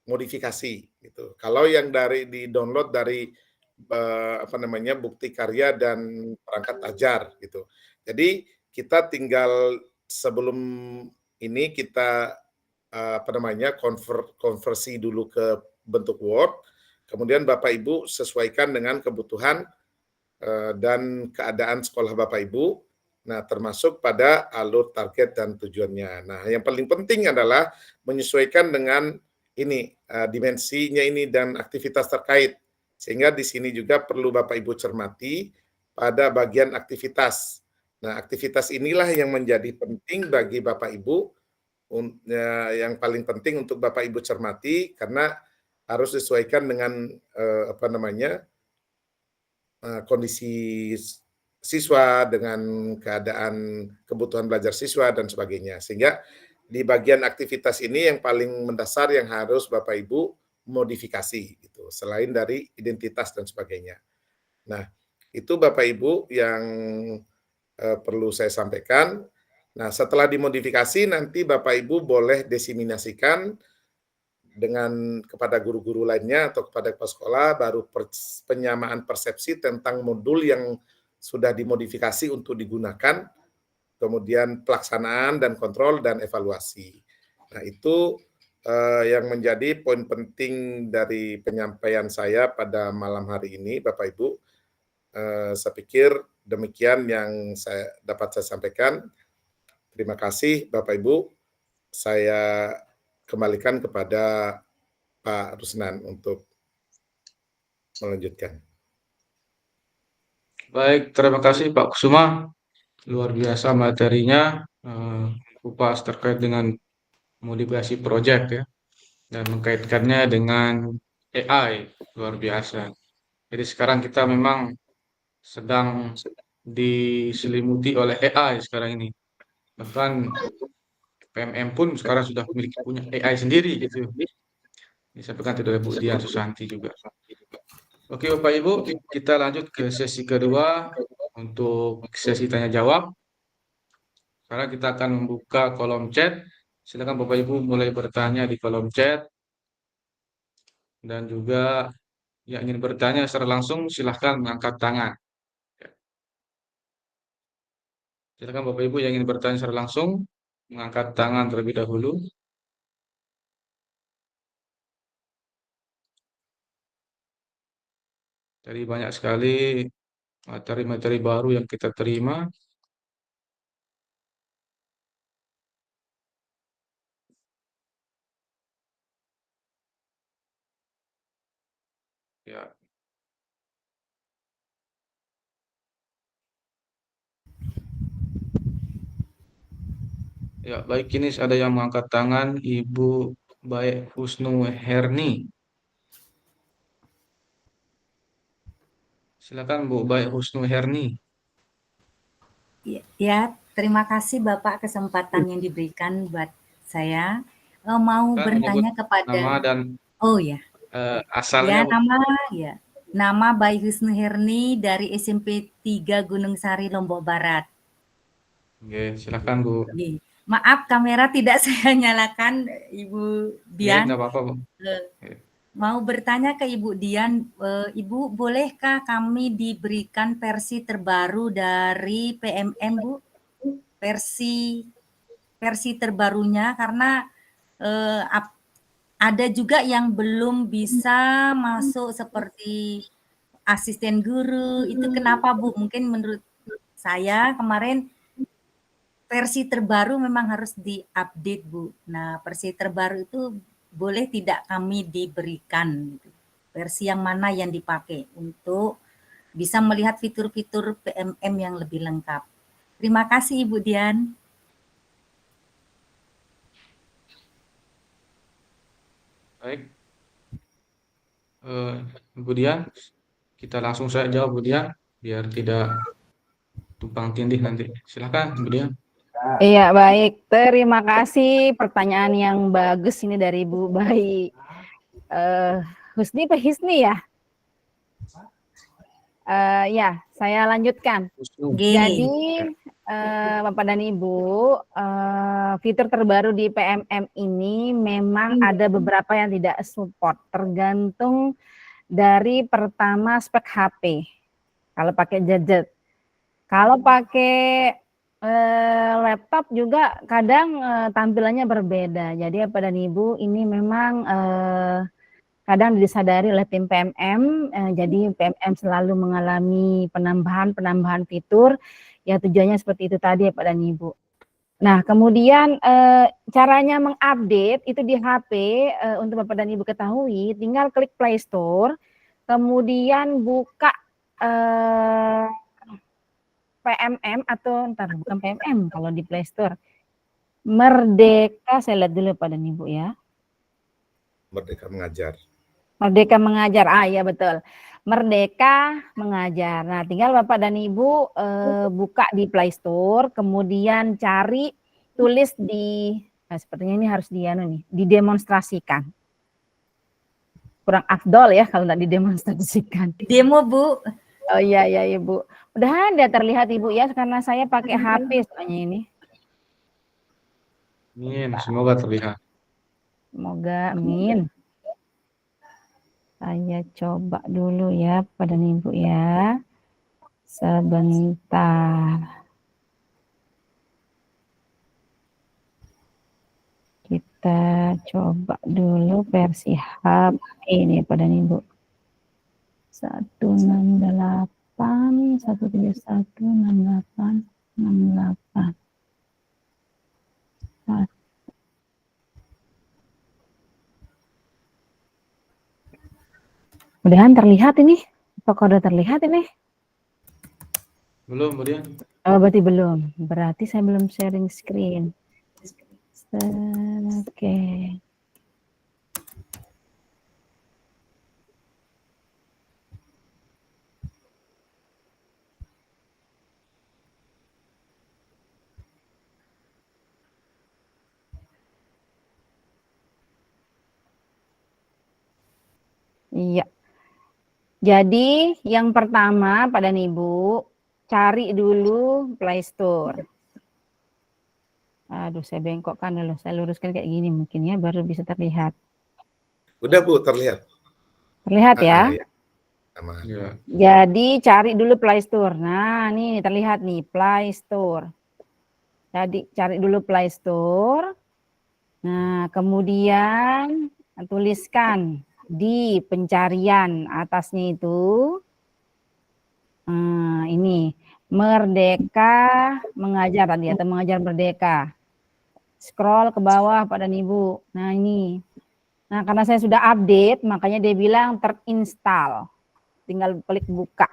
modifikasi gitu. Kalau yang dari di-download dari bukti karya dan perangkat ajar gitu. Jadi kita tinggal sebelum ini kita konversi dulu ke bentuk Word, kemudian Bapak Ibu sesuaikan dengan kebutuhan dan keadaan sekolah Bapak Ibu. Nah, termasuk pada alur target dan tujuannya. Nah, yang paling penting adalah menyesuaikan dengan ini dimensinya ini dan aktivitas terkait. Sehingga di sini juga perlu Bapak Ibu cermati pada bagian aktivitas. Nah, aktivitas inilah yang menjadi penting bagi Bapak Ibu, yang paling penting untuk Bapak Ibu cermati karena harus disesuaikan dengan kondisi siswa, dengan keadaan kebutuhan belajar siswa dan sebagainya. Sehingga di bagian aktivitas ini yang paling mendasar yang harus Bapak Ibu modifikasi gitu, selain dari identitas dan sebagainya. Nah, itu Bapak Ibu yang perlu saya sampaikan. Nah, setelah dimodifikasi nanti Bapak Ibu boleh diseminasikan dengan kepada guru-guru lainnya atau kepada kepala sekolah, baru penyamaan persepsi tentang modul yang sudah dimodifikasi untuk digunakan, kemudian pelaksanaan dan kontrol dan evaluasi. Nah, itu yang menjadi poin penting dari penyampaian saya pada malam hari ini, Bapak Ibu. Saya pikir demikian yang dapat saya sampaikan. Terima kasih Bapak Ibu. Saya kembalikan kepada Pak Rusnan untuk melanjutkan. Baik, terima kasih Pak Kusuma. Luar biasa materinya, kupas terkait dengan modifikasi proyek ya, dan mengkaitkannya dengan AI, luar biasa. Jadi sekarang kita memang sedang diselimuti oleh AI sekarang ini. Bahkan PMM pun sekarang sudah punya AI sendiri gitu. Disampaikan oleh Bu Dian Susanti juga. Oke Bapak Ibu, kita lanjut ke sesi kedua untuk sesi tanya jawab. Sekarang kita akan membuka kolom chat. Silakan Bapak Ibu mulai bertanya di kolom chat. Dan juga yang ingin bertanya secara langsung silahkan mengangkat tangan. Silakan Bapak Ibu yang ingin bertanya secara langsung, mengangkat tangan terlebih dahulu. Jadi banyak sekali materi-materi baru yang kita terima. Ya, ya baik, ini ada yang mengangkat tangan, Ibu Baik Husnu Herni. Silakan Bu Baik Husnu Herni. Ya, terima kasih Bapak kesempatan yang diberikan buat saya. Mau Kan menyebut bertanya kepada, nama dan oh ya, asalnya, ya Bu. nama Bayi Husnu Herni dari SMP 3 Gunung Sari, Lombok Barat. Oke, silakan Bu. Nih, maaf kamera tidak saya nyalakan, Ibu Oke, Dian. enggak apa-apa, Bu. Eh, Oke. Mau bertanya ke Ibu Dian, Ibu bolehkah kami diberikan versi terbaru dari PMM, Bu? Versi terbarunya karena ada juga yang belum bisa masuk seperti asisten guru. Itu kenapa, Bu? Mungkin menurut saya kemarin versi terbaru memang harus diupdate, Bu. Nah, versi terbaru itu boleh tidak kami diberikan gitu. Versi yang mana yang dipakai untuk bisa melihat fitur-fitur PMM yang lebih lengkap. Terima kasih Ibu Dian. Baik. Bu Dian, kita langsung saja jawab Bu Dian, biar tidak tumpang tindih nanti. Silakan Bu Dian. Iya, baik. Terima kasih pertanyaan yang bagus ini dari Bu Bayi. Husni Pak Hisni ya? Ya, saya lanjutkan. Husnu. Jadi Bapak dan Ibu, fitur terbaru di PMM ini memang ada beberapa yang tidak support, tergantung dari pertama spek HP. Kalau pakai gadget, kalau pakai laptop juga kadang tampilannya berbeda. Jadi Bapak dan Ibu, ini memang kadang disadari oleh tim PMM, jadi PMM selalu mengalami penambahan fitur, ya tujuannya seperti itu tadi ya Pak dan Ibu. Nah kemudian caranya mengupdate itu di HP, untuk Bapak dan Ibu ketahui, tinggal klik Play Store, kemudian buka PMM atau bukan PMM kalau di Play Store, Merdeka, saya lihat dulu Pak dan Ibu ya. Merdeka Mengajar. Merdeka Mengajar, ya betul. Merdeka Mengajar. Nah, tinggal Bapak dan Ibu buka di Play Store, kemudian cari, tulis di, nah sepertinya ini harus didemonstrasikan. Kurang afdol ya kalau nggak didemonstrasikan. Demo, Bu. Oh iya Ibu. Udah ada terlihat Ibu ya, karena saya pakai HP soalnya ini. Amin, semoga terlihat. Semoga, amin. Saya coba dulu ya pada Ibu ya. Sebentar. Kita coba dulu versi HP ini pada Ibu. 168 171 68 68. Mudahan terlihat ini. Apakah udah terlihat ini? Belum, Bu Dian? Oh, berarti belum. Berarti saya belum sharing screen. Oke. Iya. Jadi yang pertama pada Ibu, cari dulu Play Store. Aduh, saya bengkokkan dulu, saya luruskan kayak gini mungkin ya, baru bisa terlihat. Udah Bu, terlihat. Terlihat ya? Ya. Aman. Ya. Jadi cari dulu Play Store. Nah, ini terlihat nih Play Store. Jadi cari dulu Play Store. Nah, kemudian tuliskan di pencarian atasnya itu, ini Merdeka Mengajar tadi atau Mengajar Merdeka. Scroll ke bawah Pak dan Ibu. Nah ini. Nah karena saya sudah update, makanya dia bilang terinstall. Tinggal klik buka.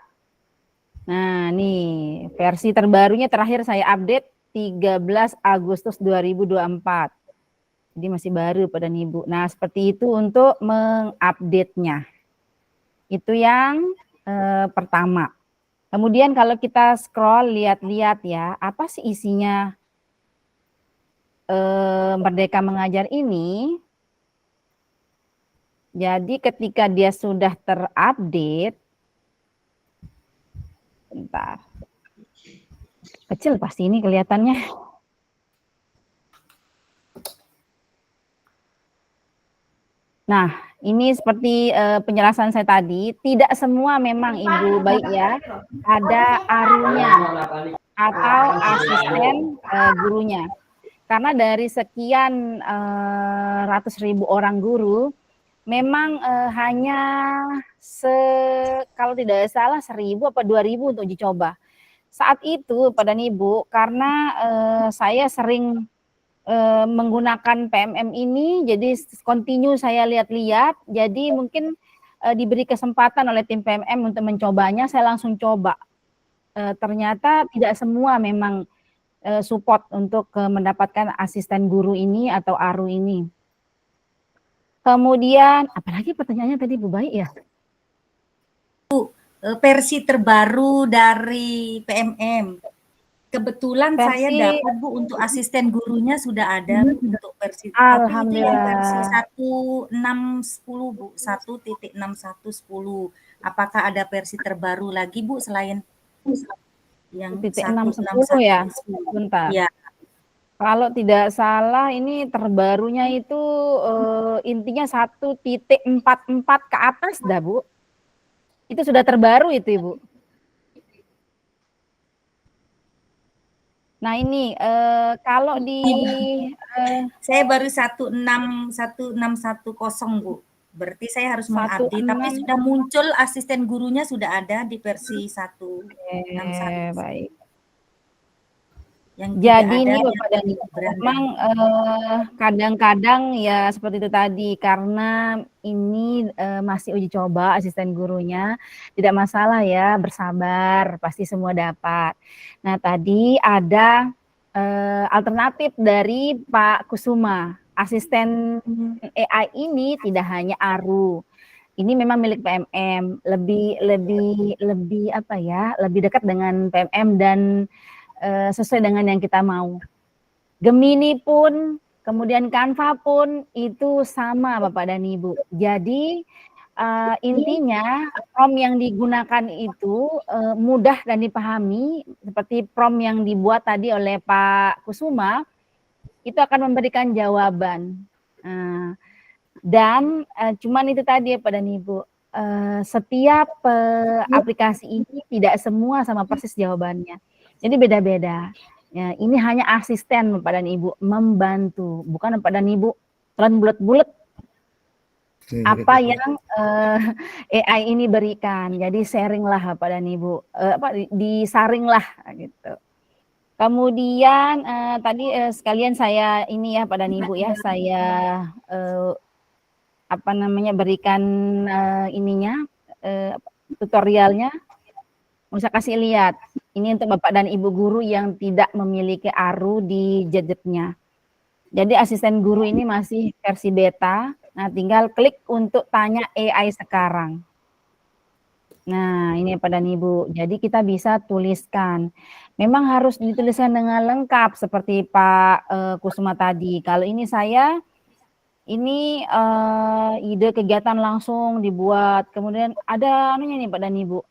Nah nih versi terbarunya terakhir saya update 13 Agustus 2024. Jadi masih baru Pak dan Ibu. Nah seperti itu untuk mengupdate-nya. Itu yang pertama. Kemudian kalau kita scroll lihat-lihat ya, apa sih isinya Merdeka Mengajar ini? Jadi ketika dia sudah terupdate, bentar, kecil pasti ini kelihatannya. Nah, ini seperti penjelasan saya tadi, tidak semua memang Ibu baik ya, ada arunya atau asisten gurunya. Karena dari sekian ratus ribu orang guru, memang hanya kalau tidak salah 1.000 apa 2.000 untuk uji coba. Saat itu Pak dan Ibu, karena saya sering menggunakan PMM ini, jadi continue saya lihat-lihat, jadi mungkin diberi kesempatan oleh tim PMM untuk mencobanya, saya langsung coba. Ternyata tidak semua memang support untuk mendapatkan asisten guru ini atau ARU ini. Kemudian, apalagi pertanyaannya tadi Bu Baik ya? Versi terbaru dari PMM. Kebetulan saya dapat Bu untuk asisten gurunya sudah ada untuk versi. Alhamdulillah. Tapi itu yang versi 1610 Bu, 1.6110. Apakah ada versi terbaru lagi Bu selain yang 1.610 ya? Bentar. Ya. Kalau tidak salah ini terbarunya itu intinya 1.44 ke atas dah Bu. Itu sudah terbaru itu Ibu. Nah ini kalau di saya baru 16110 Bu. Berarti saya harus mengupdate, tapi sudah muncul asisten gurunya sudah ada di versi 161. Baik. Yang jadi ini Bapak dan Ibu, memang kadang-kadang ya seperti itu tadi, karena ini masih uji coba asisten gurunya, tidak masalah ya, bersabar, pasti semua dapat. Nah tadi ada alternatif dari Pak Kusuma, asisten AI ini tidak hanya ARU, ini memang milik PMM, lebih apa ya, lebih dekat dengan PMM dan sesuai dengan yang kita mau. Gemini pun, kemudian Canva pun itu sama Bapak dan Ibu. Jadi intinya prompt yang digunakan itu mudah dan dipahami, seperti prompt yang dibuat tadi oleh Pak Kusuma, itu akan memberikan jawaban. Dan cuman itu tadi ya Pak dan Ibu, setiap aplikasi ini tidak semua sama persis jawabannya. Jadi beda-beda. Ya, ini hanya asisten Bapak dan Ibu, membantu, bukan Bapak dan Ibu telan bulat-bulat apa yang AI ini berikan. Jadi sharing lah Bapak dan Ibu, disaring lah gitu. Kemudian tadi sekalian saya ini ya Pak dan Ibu ya, saya berikan ininya tutorialnya. Bisa kasih lihat, ini untuk Bapak dan Ibu guru yang tidak memiliki ARU di gadgetnya. Jadi asisten guru ini masih versi beta, nah tinggal klik untuk tanya AI sekarang. Nah ini Bapak dan Ibu, jadi kita bisa tuliskan. Memang harus dituliskan dengan lengkap seperti Pak Kusuma tadi. Kalau ini saya, ini ide kegiatan langsung dibuat, kemudian ada nih Pak dan Ibu,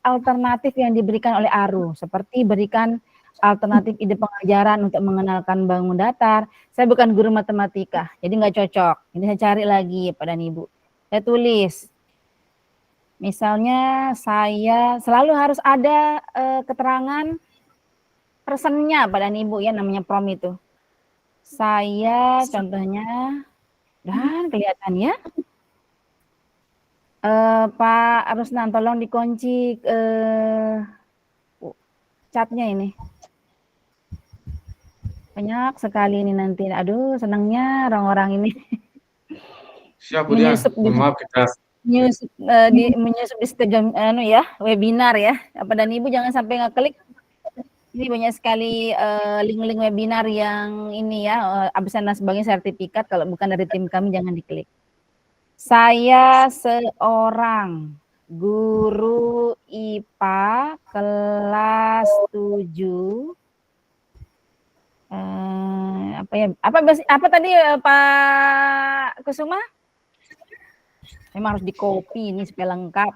alternatif yang diberikan oleh ARU, seperti berikan alternatif ide pengajaran untuk mengenalkan bangun datar. Saya bukan guru matematika, jadi nggak cocok. Ini saya cari lagi Pak dan Ibu. Saya tulis, misalnya saya selalu harus ada keterangan personnya Pak dan Ibu ya, namanya prom itu. Saya contohnya, dan kelihatan ya. Pak Rusnan, tolong dikunci chatnya ini. Banyak sekali ini nanti. Aduh, senangnya orang-orang ini Siap Bu Dian. menyusup di Mohon maaf kita menyusup di setiap webinar ya. Pak dan Ibu jangan sampai ngeklik. Ini banyak sekali link-link webinar yang ini ya, absen dan sebagainya sertifikat. Kalau bukan dari tim kami jangan diklik. Saya seorang guru IPA kelas 7. Apa tadi Pak Kusuma? Memang harus di-copy ini supaya lengkap.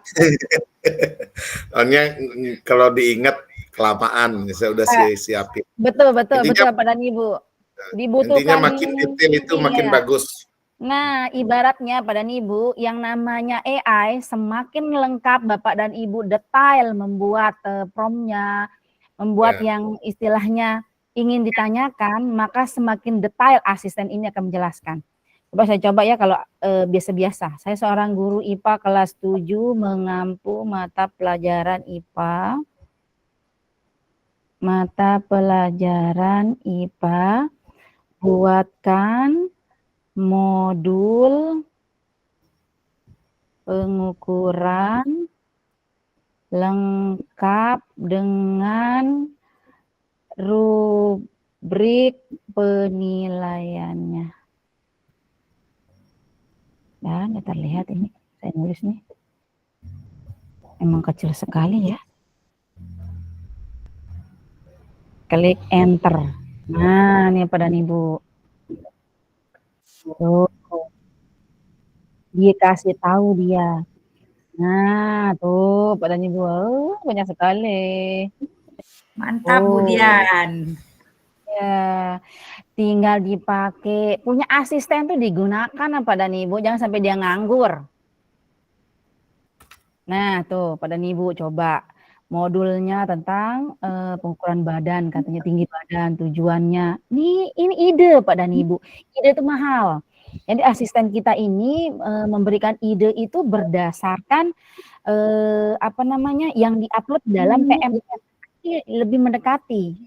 Soalnya kalau diingat kelamaan, saya udah siapin. Betul Intinya- Pak dan Ibu. Dibutuhkan Intinya makin detail itu makin bagus. Nah, ibaratnya Pak dan Ibu, yang namanya AI semakin lengkap Bapak dan Ibu detail membuat promnya, membuat yang istilahnya ingin ditanyakan, maka semakin detail asisten ini akan menjelaskan. Coba saya coba ya kalau biasa-biasa. Saya seorang guru IPA kelas 7 mengampu mata pelajaran IPA. Mata pelajaran IPA, buatkan modul pengukuran lengkap dengan rubrik penilaiannya. Dan ya terlihat ini, saya nulis nih. Emang kecil sekali ya. Klik enter. Nah, ini Pak dan Ibu. Tuh. Dia kasih tahu dia. Nah, tuh Pak dan Ibu. Banyak sekali. Mantap Bu Dian. Ya, tinggal dipakai. Punya asisten tuh digunakan Pak dan Ibu. Jangan sampai dia nganggur. Nah, tuh Pak dan Ibu coba. Modulnya tentang pengukuran badan, katanya tinggi badan, tujuannya. Ini ide Pak dan Ibu. Ide itu mahal. Jadi asisten kita ini memberikan ide itu berdasarkan yang diupload dalam PM lebih mendekati.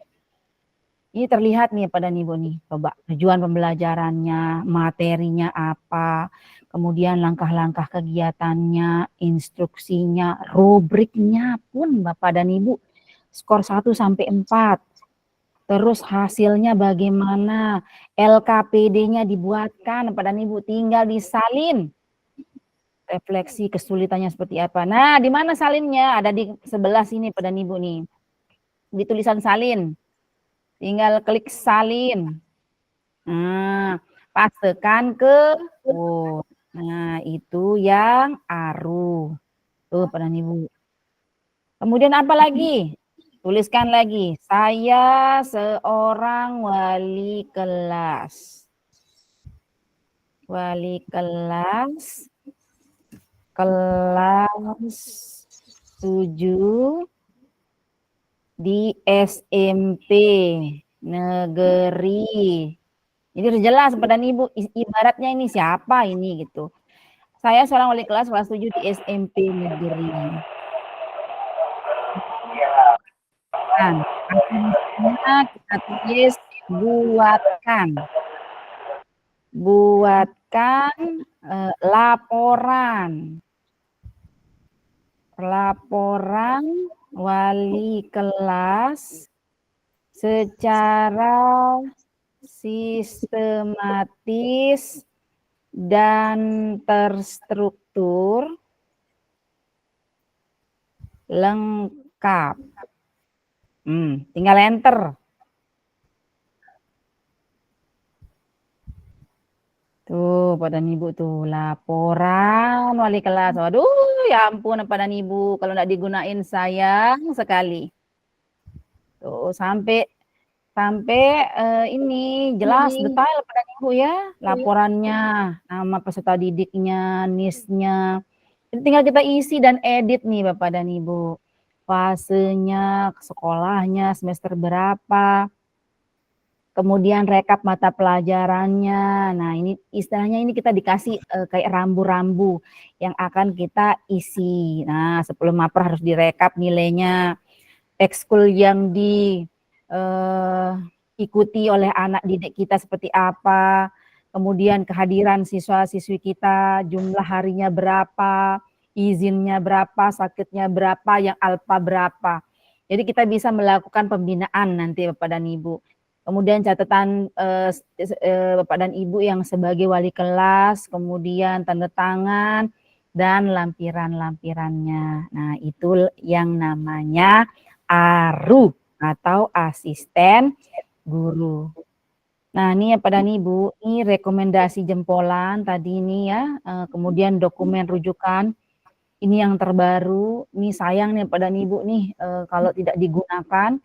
Ini terlihat nih Pak dan Ibu nih. Coba tujuan pembelajarannya, materinya apa, kemudian langkah-langkah kegiatannya, instruksinya, rubriknya pun Bapak dan Ibu. Skor 1 sampai 4. Terus hasilnya bagaimana, LKPD-nya dibuatkan Bapak dan Ibu, tinggal disalin. Refleksi kesulitannya seperti apa. Nah, di mana salinnya? Ada di sebelah sini Bapak dan Ibu nih. Di tulisan salin. Tinggal klik salin. Nah, pastekan ke Word. Nah, itu yang aru. Tuh, Pak dan Ibu. Kemudian apa lagi? Tuliskan lagi. Saya seorang wali kelas. Wali kelas. Kelas 7. Di SMP negeri. Jadi udah jelas Pak dan Ibu, ibaratnya ini siapa ini gitu. Saya seorang wali kelas 7 di SMP negeri. Kita tulis buatkan laporan wali kelas secara sistematis dan terstruktur lengkap. Tinggal enter. Tuh, Pak dan Ibu tuh, laporan wali kelas. Waduh, ya ampun Pak dan Ibu, kalau nggak digunain sayang sekali. Tuh, sampai ini jelas detail Pak dan Ibu ya, laporannya, nama peserta didiknya, NIS-nya. Jadi tinggal kita isi dan edit nih Bapak dan Ibu. fasenya, sekolahnya, semester berapa, kemudian rekap mata pelajarannya. Nah, ini istilahnya ini kita dikasih kayak rambu-rambu yang akan kita isi. Nah, sebelum maper harus direkap nilainya, ekskul yang diikuti oleh anak didik kita seperti apa, kemudian kehadiran siswa-siswi kita, jumlah harinya berapa, izinnya berapa, sakitnya berapa, yang alpa berapa. Jadi kita bisa melakukan pembinaan nanti Bapak dan Ibu. Kemudian catatan Bapak dan Ibu yang sebagai wali kelas, kemudian tanda tangan, dan lampiran-lampirannya. Nah, itu yang namanya ARU atau asisten guru. Nah, ini ya Pak dan Ibu, ini rekomendasi jempolan tadi ini ya, kemudian dokumen rujukan. Ini yang terbaru, ini sayang nih Pak dan Ibu nih kalau tidak digunakan.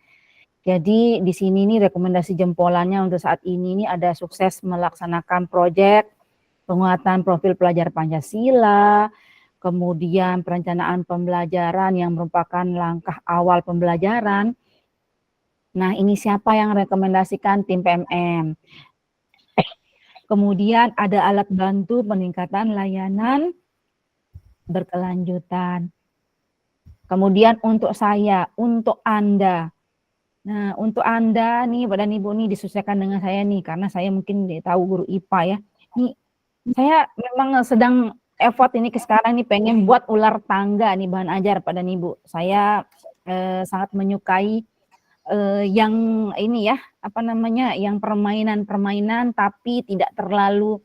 Jadi di sini nih rekomendasi jempolannya untuk saat ini ada sukses melaksanakan proyek penguatan profil pelajar Pancasila, kemudian perencanaan pembelajaran yang merupakan langkah awal pembelajaran. Nah, ini siapa yang rekomendasikan? Tim PMM. Kemudian ada alat bantu peningkatan layanan berkelanjutan. Kemudian untuk saya, untuk Anda. Nah, untuk Anda nih, Pak dan Ibu nih disesuaikan dengan saya nih, karena saya mungkin tahu guru IPA ya. Nih, saya memang sedang effort ini ke sekarang nih pengen buat ular tangga nih bahan ajar Pak dan Ibu. Saya sangat menyukai yang ini ya, apa namanya, yang permainan-permainan tapi tidak terlalu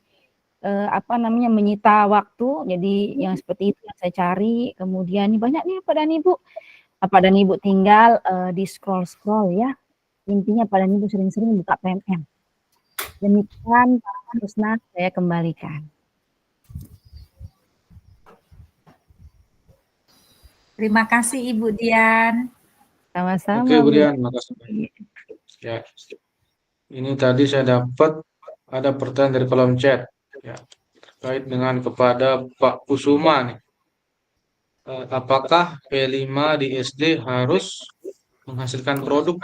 menyita waktu. Jadi yang seperti itu yang saya cari. Kemudian ini banyak nih Pak dan Ibu. Pak dan Ibu tinggal di scroll ya. Intinya Pak dan Ibu sering-sering buka PMM. Demikian Pak Rusna, saya kembalikan. Terima kasih Ibu Dian. Sama-sama. Oke, Bu Dian, makasih. Ya, ini tadi saya dapat ada pertanyaan dari kolom chat ya, terkait dengan kepada Pak Kusuma nih. Apakah P5 di SD harus menghasilkan produk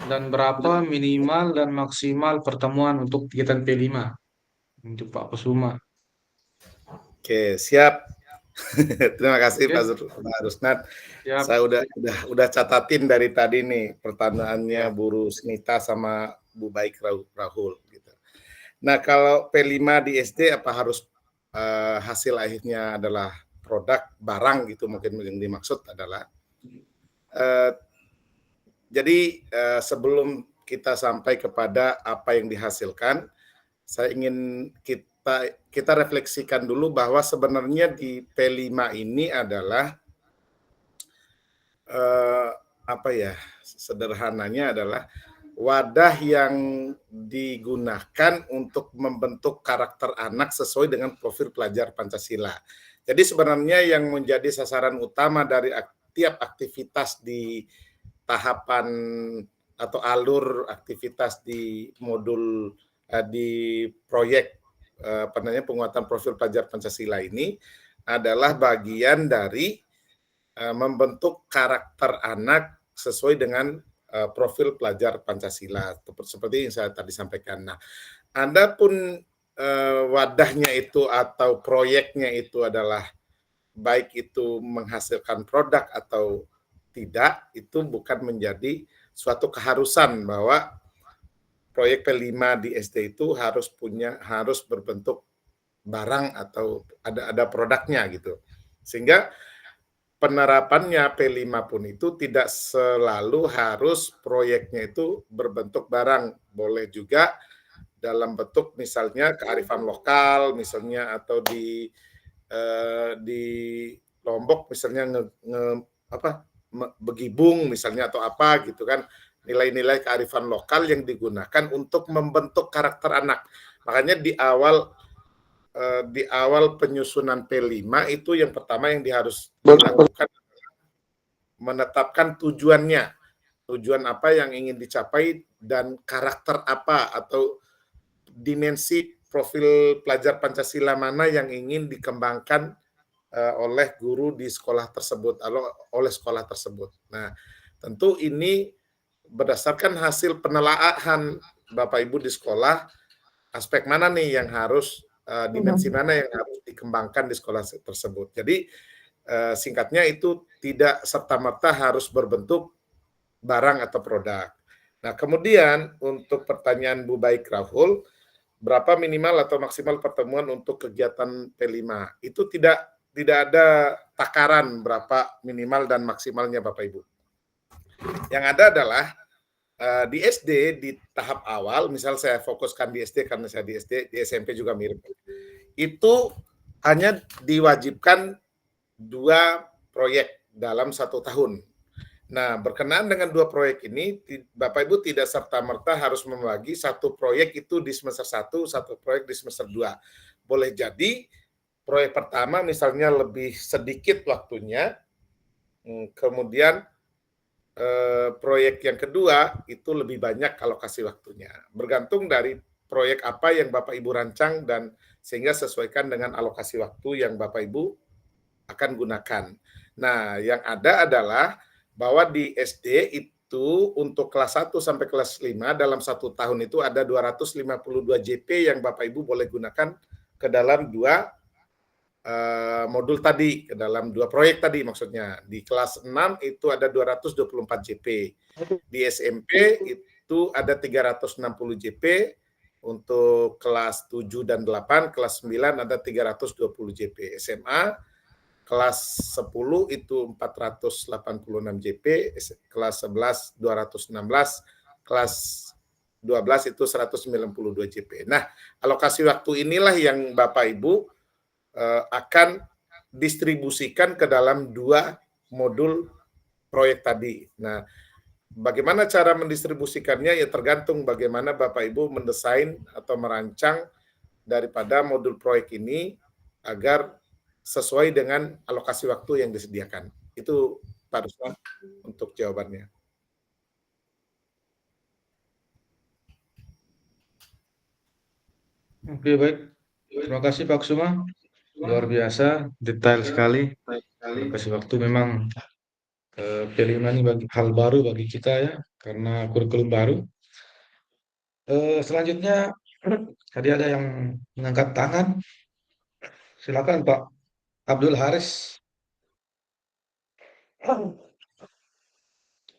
dan berapa minimal dan maksimal pertemuan untuk kegiatan P5 untuk Pak Kusuma? Oke, siap. Terima kasih Oke. Pak Rusnat. Siap. Saya udah catatin dari tadi nih pertanyaannya Ya. Bu Rusnita sama Bu Baik Rahul gitu. Nah, kalau P5 di SD apa harus hasil akhirnya adalah produk barang gitu, mungkin yang dimaksud adalah jadi sebelum kita sampai kepada apa yang dihasilkan, saya ingin kita refleksikan dulu bahwa sebenarnya di P5 ini adalah sederhananya adalah wadah yang digunakan untuk membentuk karakter anak sesuai dengan profil pelajar Pancasila. Jadi sebenarnya yang menjadi sasaran utama dari tiap aktivitas di tahapan atau alur aktivitas di modul di proyek penguatan profil pelajar Pancasila ini adalah bagian dari membentuk karakter anak sesuai dengan profil pelajar Pancasila seperti yang saya tadi sampaikan. Nah, adapun wadahnya itu atau proyeknya itu adalah baik itu menghasilkan produk atau tidak, itu bukan menjadi suatu keharusan bahwa proyek P5 di SD itu harus berbentuk barang atau ada produknya gitu. Sehingga penerapannya P5 pun itu tidak selalu harus proyeknya itu berbentuk barang. Boleh juga dalam bentuk misalnya kearifan lokal misalnya, atau di Lombok misalnya begibung misalnya atau apa gitu kan, nilai-nilai kearifan lokal yang digunakan untuk membentuk karakter anak. Makanya di awal penyusunan P5 itu yang pertama yang harus dilakukan menetapkan tujuannya. Tujuan apa yang ingin dicapai dan karakter apa atau dimensi profil pelajar Pancasila mana yang ingin dikembangkan oleh guru di sekolah tersebut atau oleh sekolah tersebut. Nah, tentu ini berdasarkan hasil penelaahan Bapak Ibu di sekolah, aspek mana nih yang harus dimensi mana yang harus dikembangkan di sekolah tersebut. Jadi singkatnya itu tidak serta-merta harus berbentuk barang atau produk. Nah, kemudian untuk pertanyaan Bu Baik Rahul, berapa minimal atau maksimal pertemuan untuk kegiatan P5? Itu tidak ada takaran berapa minimal dan maksimalnya Bapak Ibu. Yang ada adalah di SD di tahap awal, misal saya fokuskan di SD karena saya di SD, di SMP juga mirip. Itu hanya diwajibkan 2 proyek dalam 1 tahun. Nah, berkenaan dengan 2 proyek ini, Bapak Ibu tidak serta-merta harus membagi 1 proyek itu di semester 1, 1 proyek di semester 2. Boleh jadi proyek pertama misalnya lebih sedikit waktunya, kemudian proyek yang kedua itu lebih banyak alokasi waktunya. Bergantung dari proyek apa yang Bapak Ibu rancang dan sehingga sesuaikan dengan alokasi waktu yang Bapak Ibu akan gunakan. Nah, yang ada adalah bahwa di SD itu untuk kelas 1 sampai kelas 5 dalam 1 tahun itu ada 252 JP yang Bapak Ibu boleh gunakan ke dalam 2 modul tadi, ke dalam 2 proyek tadi maksudnya. Di kelas 6 itu ada 224 JP. Di SMP itu ada 360 JP. Untuk kelas 7 dan 8, kelas 9 ada 320 JP. SMA kelas 10 itu 486 JP, kelas 11 216, kelas 12 itu 192 JP. Nah, alokasi waktu inilah yang Bapak Ibu akan distribusikan ke dalam 2 modul proyek tadi. Nah, bagaimana cara mendistribusikannya ya tergantung bagaimana Bapak Ibu mendesain atau merancang daripada modul proyek ini agar sesuai dengan alokasi waktu yang disediakan. Itu Pak Ruslan untuk jawabannya. Oke, baik. Terima kasih Pak Kusuma. Luar biasa, detail sekali. Alokasi waktu memang P5 ini hal baru bagi kita ya, karena kurikulum baru. Selanjutnya, tadi ada yang mengangkat tangan. Silakan Pak Abdul Haris.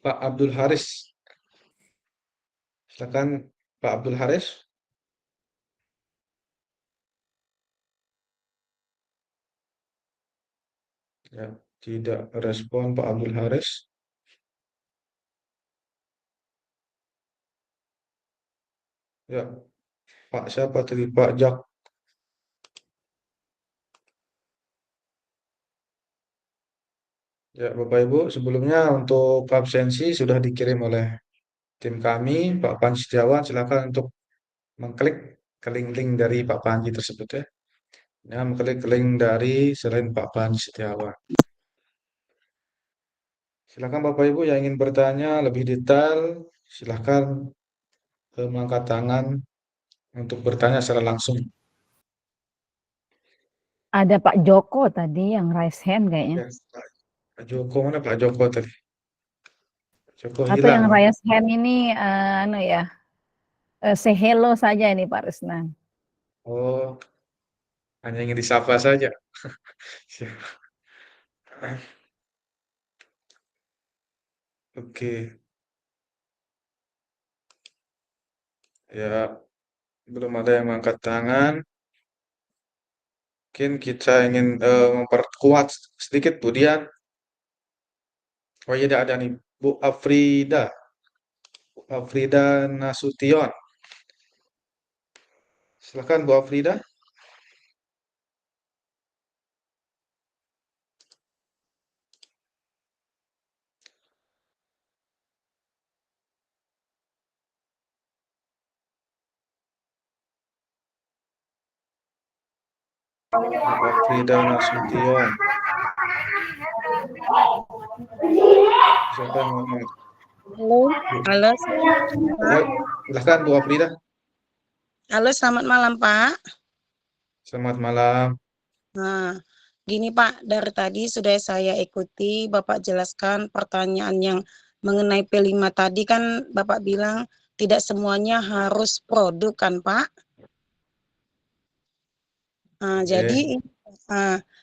Pak Abdul Haris. Silakan Pak Abdul Haris. Ya, tidak respon Pak Abdul Haris. Ya, Pak siapa tadi? Pak Jak. Ya, Bapak Ibu, sebelumnya untuk absensi sudah dikirim oleh tim kami, Pak Panji Setiawan. Silakan untuk mengklik ke link-link dari Pak Panji tersebut ya. Ya, mengklik link dari selain Pak Panji Setiawan. Silakan Bapak Ibu yang ingin bertanya lebih detail, silakan mengangkat tangan untuk bertanya secara langsung. Ada Pak Joko tadi yang raise hand kayaknya. Ya, Pak Joko, mana Pak Joko tadi? Joko Atau yang hilang. raise hand ini say hello saja ini Pak Ruslan. Oh, hanya ingin disapa saja. Oke. Ya, belum ada yang mengangkat tangan. Mungkin kita ingin memperkuat sedikit Bu Dian. Oh iya, ada nih Bu Afrida. Bu Afrida Nasution. Silakan Bu Afrida. Bu Afrida Nasution. Siapa yang ngomong? Halo, halo, Ya, silakan Bu Afrida. halo, selamat malam Pak. Selamat malam. Nah, Gini Pak, dari tadi sudah saya ikuti Bapak jelaskan pertanyaan yang mengenai P5 tadi kan Bapak bilang tidak semuanya harus produk kan Pak? Jadi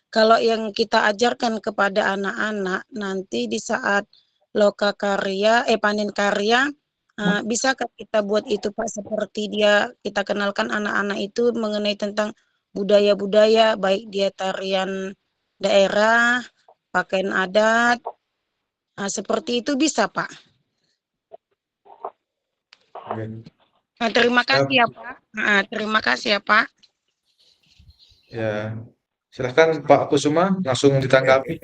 kalau yang kita ajarkan kepada anak-anak nanti di saat panen karya, bisakah kita buat itu Pak seperti kita kenalkan anak-anak itu mengenai tentang budaya-budaya, baik dia tarian daerah, pakaian adat, seperti itu bisa Pak. Terima kasih ya Pak. Terima kasih ya Pak. Ya, silahkan Pak Kusuma langsung ditanggapi.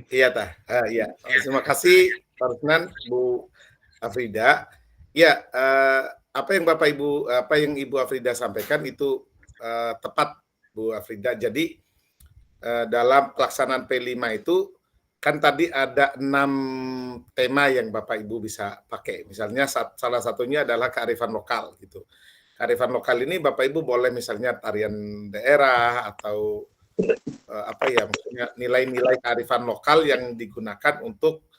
Iya, iya. Terima kasih Pak Rusnan, Bu Afrida. Ya, apa yang Ibu Afrida sampaikan itu tepat, Bu Afrida. Jadi dalam pelaksanaan P5 itu kan tadi ada 6 tema yang Bapak Ibu bisa pakai. Misalnya salah satunya adalah kearifan lokal gitu. Kearifan lokal ini Bapak Ibu boleh misalnya tarian daerah atau maksudnya nilai-nilai kearifan lokal yang digunakan untuk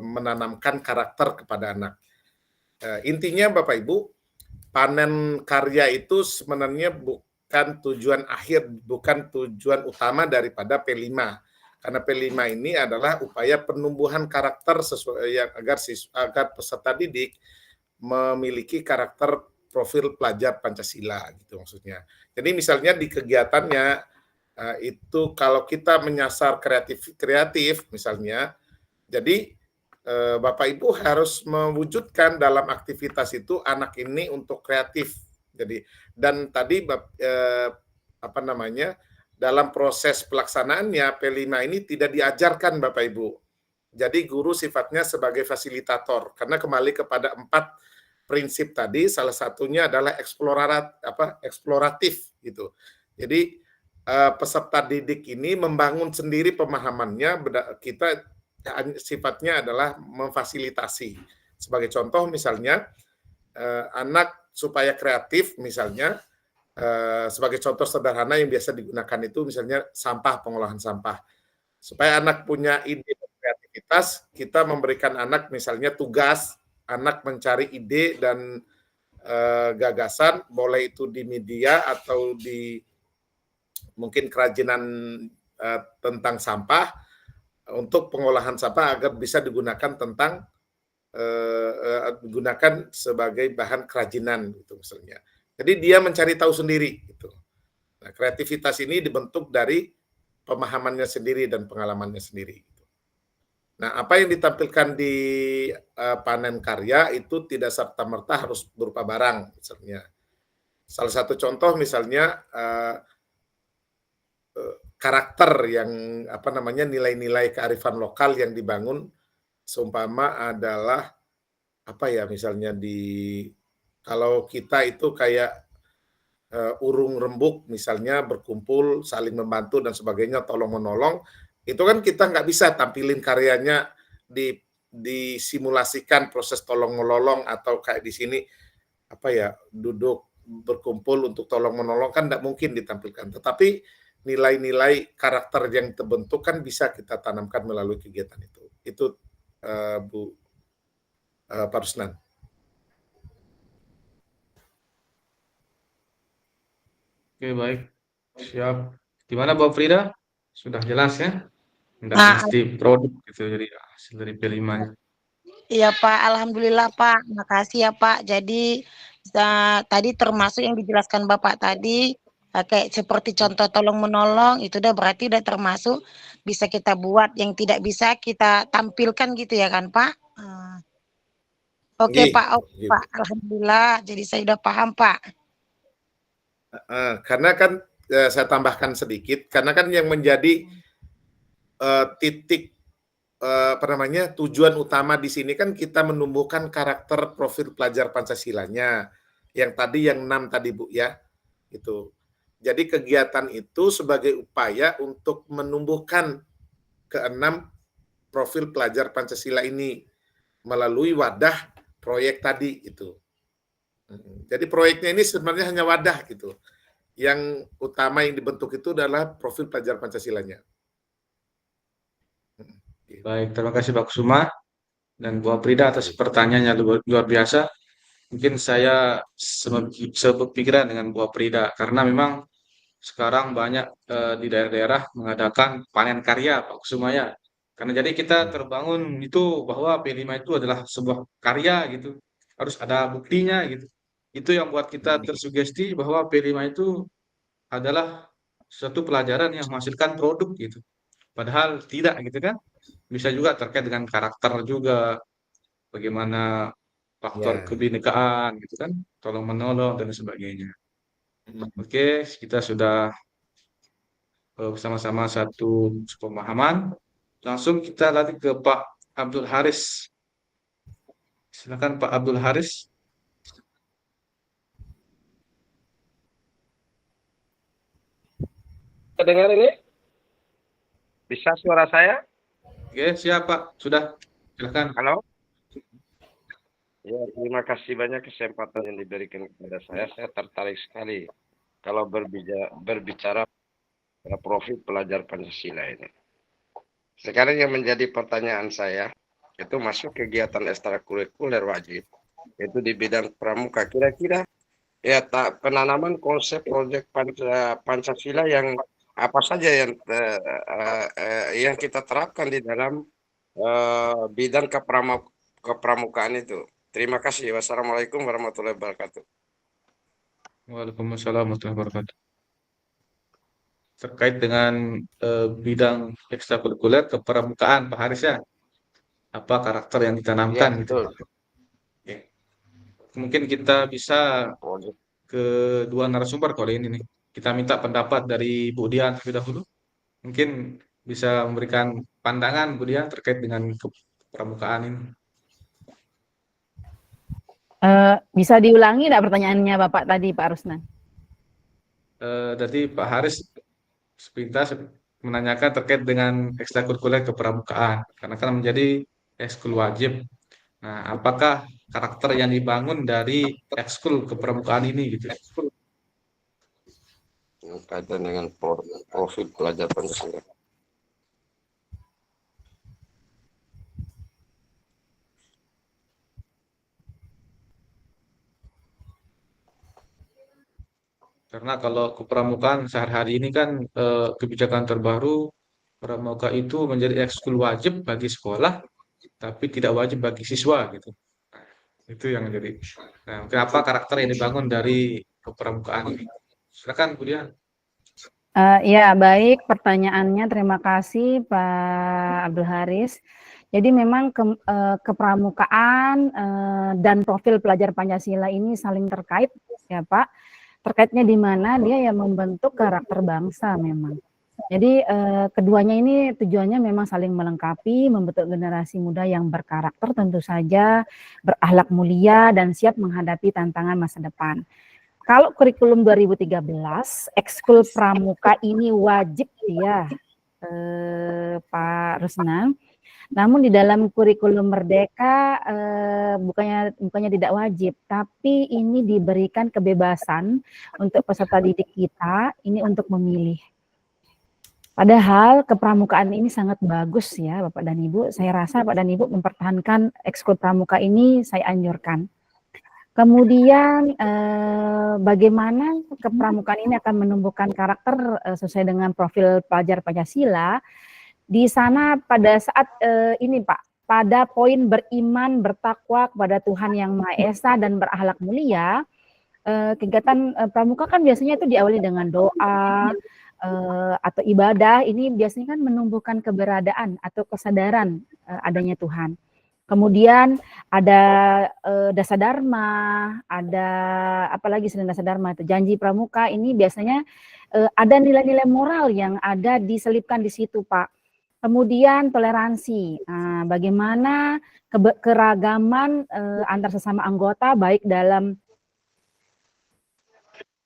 menanamkan karakter kepada anak. Intinya Bapak Ibu, panen karya itu sebenarnya bukan tujuan akhir, bukan tujuan utama daripada P5. Karena P5 ini adalah upaya penumbuhan karakter agar peserta didik memiliki karakter profil pelajar Pancasila gitu maksudnya. Jadi misalnya di kegiatannya itu kalau kita menyasar kreatif misalnya, jadi Bapak Ibu harus mewujudkan dalam aktivitas itu anak ini untuk kreatif. Jadi dan tadi dalam proses pelaksanaannya P5 ini tidak diajarkan Bapak Ibu. Jadi guru sifatnya sebagai fasilitator karena kembali kepada 4 prinsip tadi, salah satunya adalah eksploratif gitu. Jadi peserta didik ini membangun sendiri pemahamannya, kita sifatnya adalah memfasilitasi. Sebagai contoh misalnya anak supaya kreatif misalnya, sebagai contoh sederhana yang biasa digunakan itu misalnya pengolahan sampah. Supaya anak punya ide dan kreativitas, kita memberikan anak misalnya tugas, anak mencari ide dan gagasan, boleh itu di media atau di mungkin kerajinan tentang sampah, untuk pengolahan sampah agar bisa digunakan digunakan sebagai bahan kerajinan gitu misalnya. Jadi dia mencari tahu sendiri gitu. Nah, kreativitas ini dibentuk dari pemahamannya sendiri dan pengalamannya sendiri. Nah, apa yang ditampilkan di panen karya itu tidak serta-merta harus berupa barang misalnya. Salah satu contoh misalnya karakter yang nilai-nilai kearifan lokal yang dibangun seumpama adalah misalnya kalau kita itu kayak urung rembuk misalnya berkumpul saling membantu dan sebagainya, tolong menolong, itu kan kita nggak bisa tampilin karyanya disimulasikan proses tolong menolong atau kayak di sini duduk berkumpul untuk tolong menolong, kan nggak mungkin ditampilkan. Tetapi nilai-nilai karakter yang terbentuk kan bisa kita tanamkan melalui kegiatan itu. Itu Bu Pak Rusnan. Oke, baik. Siap. Gimana Bu Frida? Sudah jelas ya? Nggak mesti produk gitu, jadi hasil dari P5-nya. Iya Pak, alhamdulillah Pak. Makasih ya Pak. Jadi tadi termasuk yang dijelaskan Bapak tadi, kayak seperti contoh tolong menolong, itu berarti udah termasuk bisa kita buat, yang tidak bisa kita tampilkan gitu ya kan Pak? Oke Pak, Pak. Alhamdulillah. Jadi saya udah paham Pak. Karena kan saya tambahkan sedikit, karena kan yang menjadi titik tujuan utama di sini kan kita menumbuhkan karakter profil pelajar Pancasilanya. Yang tadi yang 6 tadi Bu ya. Itu. Jadi kegiatan itu sebagai upaya untuk menumbuhkan ke-6 profil pelajar Pancasila ini melalui wadah proyek tadi itu. Jadi proyeknya ini sebenarnya hanya wadah gitu. yang utama yang dibentuk itu adalah profil pelajar Pancasilanya. Baik, terima kasih Pak Kusuma dan Bu Aprida atas pertanyaannya luar biasa. Mungkin saya sepikiran dengan Bu Aprida karena memang sekarang banyak di daerah-daerah mengadakan panen karya Pak Kusuma ya. Karena jadi kita terbangun itu bahwa P5 itu adalah sebuah karya gitu. Harus ada buktinya gitu. Itu yang buat kita tersugesti bahwa P5 itu adalah suatu pelajaran yang menghasilkan produk gitu. Padahal tidak gitu kan. Bisa juga terkait dengan karakter juga, bagaimana faktor kebinekaan gitu kan, tolong menolong dan sebagainya. Oke, kita sudah bersama-sama satu pemahaman. Langsung kita lari ke Pak Abdul Haris. Silakan Pak Abdul Haris. Dengar ini? Bisa suara saya? Oke, siap Pak. Sudah. Silakan. Halo? Ya, terima kasih banyak kesempatan yang diberikan kepada saya. Saya tertarik sekali kalau berbicara profil pelajar Pancasila ini. Sekarang yang menjadi pertanyaan saya, itu masuk kegiatan ekstrakurikuler wajib, itu di bidang pramuka. Kira-kira ya penanaman konsep proyek Pancasila yang apa saja yang kita terapkan di dalam bidang kepramukaan itu. Terima kasih. Wassalamualaikum warahmatullahi wabarakatuh. Waalaikumsalam warahmatullahi wabarakatuh. Terkait dengan bidang ekstrakurikuler kepramukaan Pak Haris ya, apa karakter yang ditanamkan Ya, gitu. Oke. Mungkin kita bisa ke dua narasumber kalau ini nih. Kita minta pendapat dari Bu Dian terlebih dahulu. Mungkin bisa memberikan pandangan Bu Dian terkait dengan kepramukaan ini. Bisa diulangi enggak pertanyaannya Bapak tadi Pak Rusnan? Tadi Pak Haris sepintas menanyakan terkait dengan ekstrakurikuler kepramukaan karena kan menjadi ekskul wajib. Nah, apakah karakter yang dibangun dari ekskul kepramukaan ini gitu? Kaitan dengan profil pelajar Pancasila. Karena kalau kepramukaan sehari-hari ini kan kebijakan terbaru pramuka itu menjadi ekskul wajib bagi sekolah, tapi tidak wajib bagi siswa gitu. Nah, itu yang menjadi. Nah, kenapa karakter yang dibangun dari kepramukaan ini? Silakan Bu Dian. Ya baik, pertanyaannya terima kasih Pak Abdul Haris. Jadi memang kepramukaan dan profil pelajar Pancasila ini saling terkait ya Pak. Terkaitnya di mana dia yang membentuk karakter bangsa memang. Jadi keduanya ini tujuannya memang saling melengkapi, membentuk generasi muda yang berkarakter tentu saja, berakhlak mulia dan siap menghadapi tantangan masa depan. Kalau kurikulum 2013, ekskul pramuka ini wajib ya Pak Rusnan. Namun di dalam kurikulum Merdeka bukannya tidak wajib, tapi ini diberikan kebebasan untuk peserta didik kita ini untuk memilih. Padahal kepramukaan ini sangat bagus ya Bapak dan Ibu. Saya rasa Bapak dan Ibu mempertahankan ekskul pramuka ini saya anjurkan. Kemudian bagaimana kepramukaan ini akan menumbuhkan karakter sesuai dengan profil pelajar Pancasila. Di sana pada saat ini Pak, pada poin beriman, bertakwa kepada Tuhan Yang Maha Esa dan berakhlak mulia, kegiatan pramuka kan biasanya itu diawali dengan doa atau ibadah. Ini biasanya kan menumbuhkan keberadaan atau kesadaran adanya Tuhan. Kemudian ada dasadharma, ada apalagi selain dasadharma itu janji pramuka. Ini biasanya ada nilai-nilai moral yang ada diselipkan di situ Pak. Kemudian toleransi, bagaimana keragaman antar sesama anggota baik dalam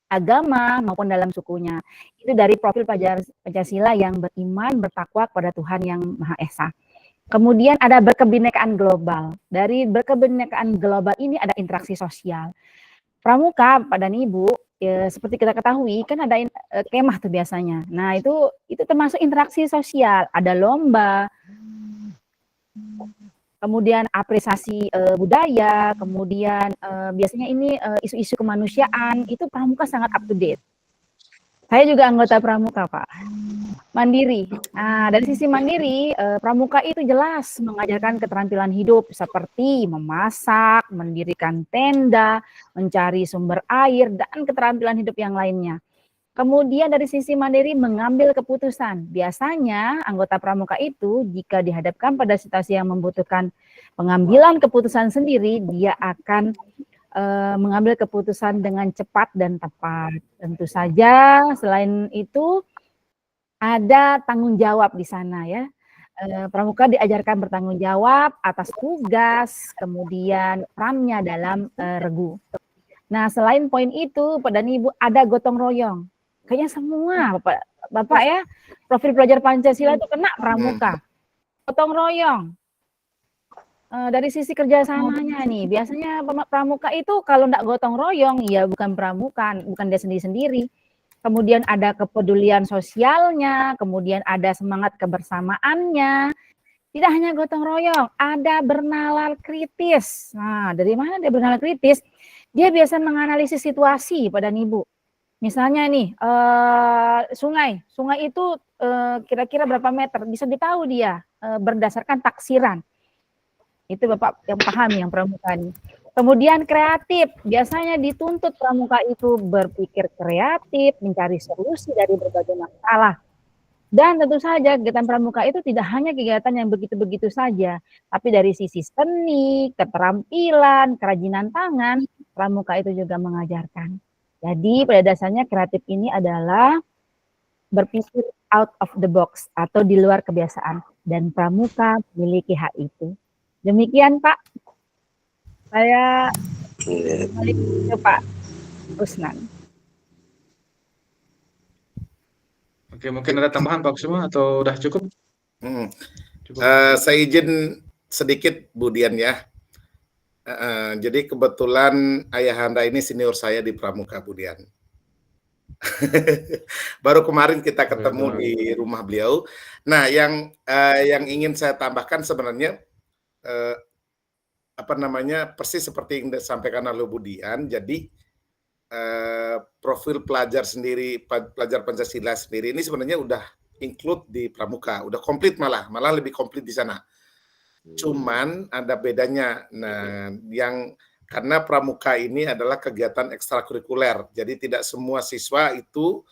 agama maupun dalam sukunya. Itu dari profil pelajar Pancasila yang beriman, bertakwa kepada Tuhan Yang Maha Esa. Kemudian ada berkebinekaan global. Dari berkebinekaan global ini ada interaksi sosial. Pramuka, Pak dan Ibu, seperti kita ketahui kan ada kemah tuh biasanya. Nah, itu termasuk interaksi sosial, ada lomba, kemudian apresiasi budaya, kemudian biasanya ini isu-isu kemanusiaan, itu pramuka sangat up to date. Saya juga anggota pramuka, Pak. Mandiri. Nah, dari sisi mandiri, pramuka itu jelas mengajarkan keterampilan hidup seperti memasak, mendirikan tenda, mencari sumber air, dan keterampilan hidup yang lainnya. Kemudian dari sisi mandiri mengambil keputusan. Biasanya anggota pramuka itu jika dihadapkan pada situasi yang membutuhkan pengambilan keputusan sendiri, dia akan mengambil keputusan dengan cepat dan tepat. Tentu saja selain itu ada tanggung jawab di sana ya. Pramuka diajarkan bertanggung jawab atas tugas, kemudian perannya dalam regu. Nah, selain poin itu, Pak dan Ibu, ada gotong royong. Kayaknya semua Bapak ya, profil pelajar Pancasila itu kena pramuka. Gotong royong. Dari sisi kerjasamanya nih, biasanya pramuka itu kalau enggak gotong royong, ya bukan pramuka, bukan dia sendiri-sendiri. Kemudian ada kepedulian sosialnya, kemudian ada semangat kebersamaannya. Tidak hanya gotong royong, ada bernalar kritis. Nah, dari mana dia bernalar kritis? Dia biasa menganalisis situasi, Pak dan Ibu. Misalnya nih, sungai itu kira-kira berapa meter, bisa ditahu dia berdasarkan taksiran. Itu Bapak yang paham yang pramuka ini. Kemudian kreatif, biasanya dituntut pramuka itu berpikir kreatif, mencari solusi dari berbagai masalah. Dan tentu saja kegiatan pramuka itu tidak hanya kegiatan yang begitu-begitu saja, tapi dari sisi seni, keterampilan, kerajinan tangan, pramuka itu juga mengajarkan. Jadi pada dasarnya kreatif ini adalah berpikir out of the box atau di luar kebiasaan. Dan pramuka memiliki hak itu. Demikian Pak, saya balik ke Pak Rusnan. Oke, mungkin ada tambahan Pak Kusuma atau udah cukup? Cukup. Saya izin sedikit Bu Dian ya. Jadi kebetulan ayahanda ini senior saya di pramuka Bu Dian. Baru kemarin kita ketemu di rumah beliau. Nah, yang ingin saya tambahkan sebenarnya persis seperti yang disampaikan oleh Bu Dian. Jadi profil pelajar sendiri, pelajar Pancasila sendiri ini sebenarnya udah include di pramuka, udah komplit malah lebih komplit di sana. Cuman ada bedanya. Nah, karena pramuka ini adalah kegiatan ekstrakurikuler, jadi tidak semua siswa itu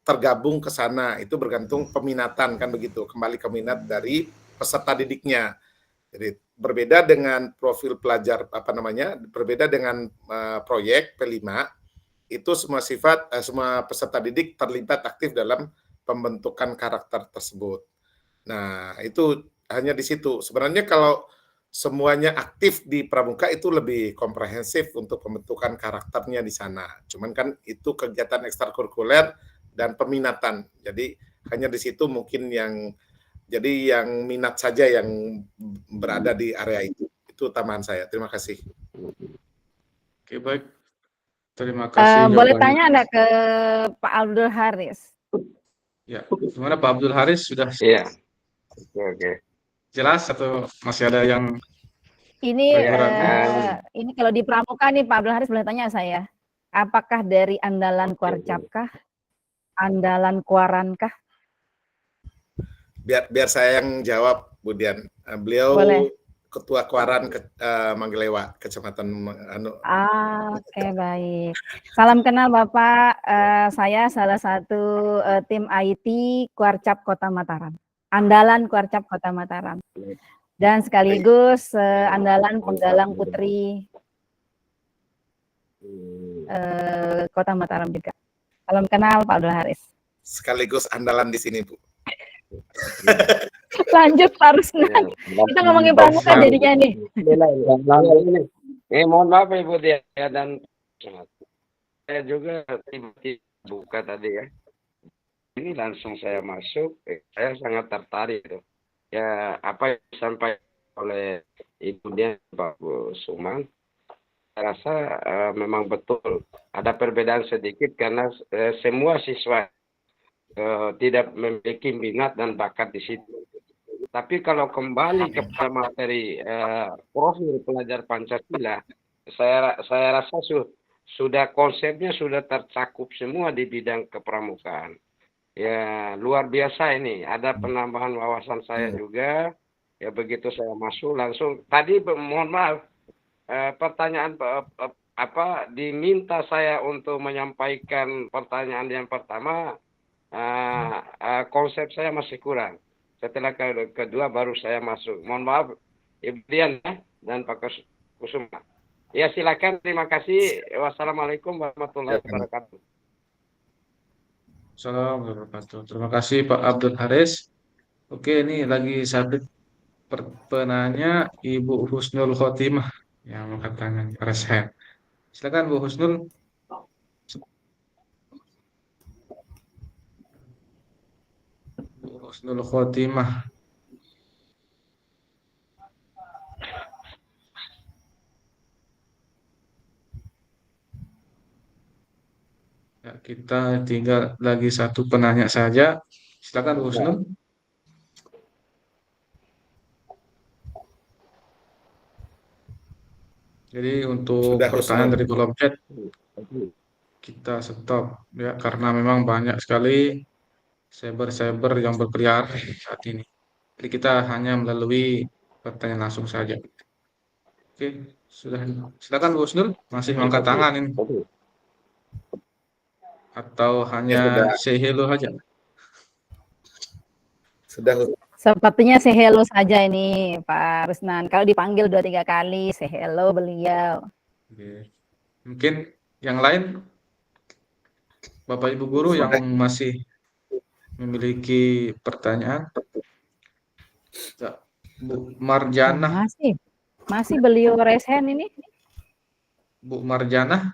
tergabung ke sana, itu bergantung peminatan kan begitu, kembali ke minat dari peserta didiknya. Jadi berbeda dengan profil pelajar berbeda dengan proyek P5, itu semua peserta didik terlibat aktif dalam pembentukan karakter tersebut. Nah, itu hanya di situ. Sebenarnya kalau semuanya aktif di pramuka itu lebih komprehensif untuk pembentukan karakternya di sana. Cuman kan itu kegiatan ekstrakurikuler dan peminatan. Jadi hanya di situ mungkin yang minat saja yang berada di area itu. Itu tambahan saya. Terima kasih. Oke, baik. Terima kasih. Boleh tanya Anda ke Pak Abdul Haris? Ya, gimana Pak Abdul Haris, sudah Oke. jelas atau masih ada yang ini ragu-ragu? ini kalau di pramuka nih Pak Abdul Haris, boleh tanya saya, apakah dari andalan Kuarcapkah, andalan Kuarankah? Biar saya yang jawab, Bu Dian. Beliau Boleh. Ketua Kuaran Manggelewa, Kecamatan Oke, baik. Salam kenal Bapak. Saya salah satu tim IT Kuarcap Kota Mataram. Andalan Kuarcap Kota Mataram. Dan sekaligus andalan penggalang putri Kota Mataram juga. Salam kenal Pak Abdul Haris. Sekaligus andalan di sini, Bu. Lanjut Pak Rusnan. Kita ngomongin pramuka jadinya nih. Mohon maaf Ibu Dia dan saya juga tiba-tiba buka tadi ya. Ini langsung saya masuk, saya sangat tertarik tuh. Ya apa yang disampaikan oleh Ibu Dia Pak Suman saya rasa memang betul ada perbedaan sedikit karena semua siswa tidak memiliki minat dan bakat di situ. Tapi kalau kembali kepada materi profil pelajar Pancasila, saya rasa sudah konsepnya sudah tercakup semua di bidang kepramukaan. Ya, luar biasa ini. Ada penambahan wawasan saya juga. Ya, begitu saya masuk langsung. Tadi mohon maaf, pertanyaan diminta saya untuk menyampaikan pertanyaan yang pertama, konsep saya masih kurang. Setelah kedua baru saya masuk. Mohon maaf, Ibu Dian dan Pak Kusuma. Ya, silakan. Terima kasih. Wassalamualaikum warahmatullahi wabarakatuh. Assalamualaikum warahmatullahi wabarakatuh. Terima kasih Pak Abdul Haris. Oke, ini lagi submit penanya Ibu Husnul Khotimah yang angkat tangan raise hand. Silakan Bu Husnul. Bu Husnul Khotimah. Ya, kita tinggal lagi satu penanya saja. Silakan Bu Husnul. Jadi untuk Sudah, pertanyaan Husnul. dari kolom chat kita stop ya karena memang banyak sekali cyber yang berkeliaran saat ini. Jadi kita hanya melalui pertanyaan langsung saja. Oke, sudah. Silakan Bu Husnul, masih mengangkat tangan ini. Atau hanya say hello saja? Sudah. Sepertinya say hello saja ini Pak Rusnan. Kalau dipanggil 2-3 kali, say hello beliau. Oke. Mungkin yang lain, Bapak Ibu Guru yang masih memiliki pertanyaan? Ya, Bu Marjana. Masih beliau raise hand ini. Bu Marjana.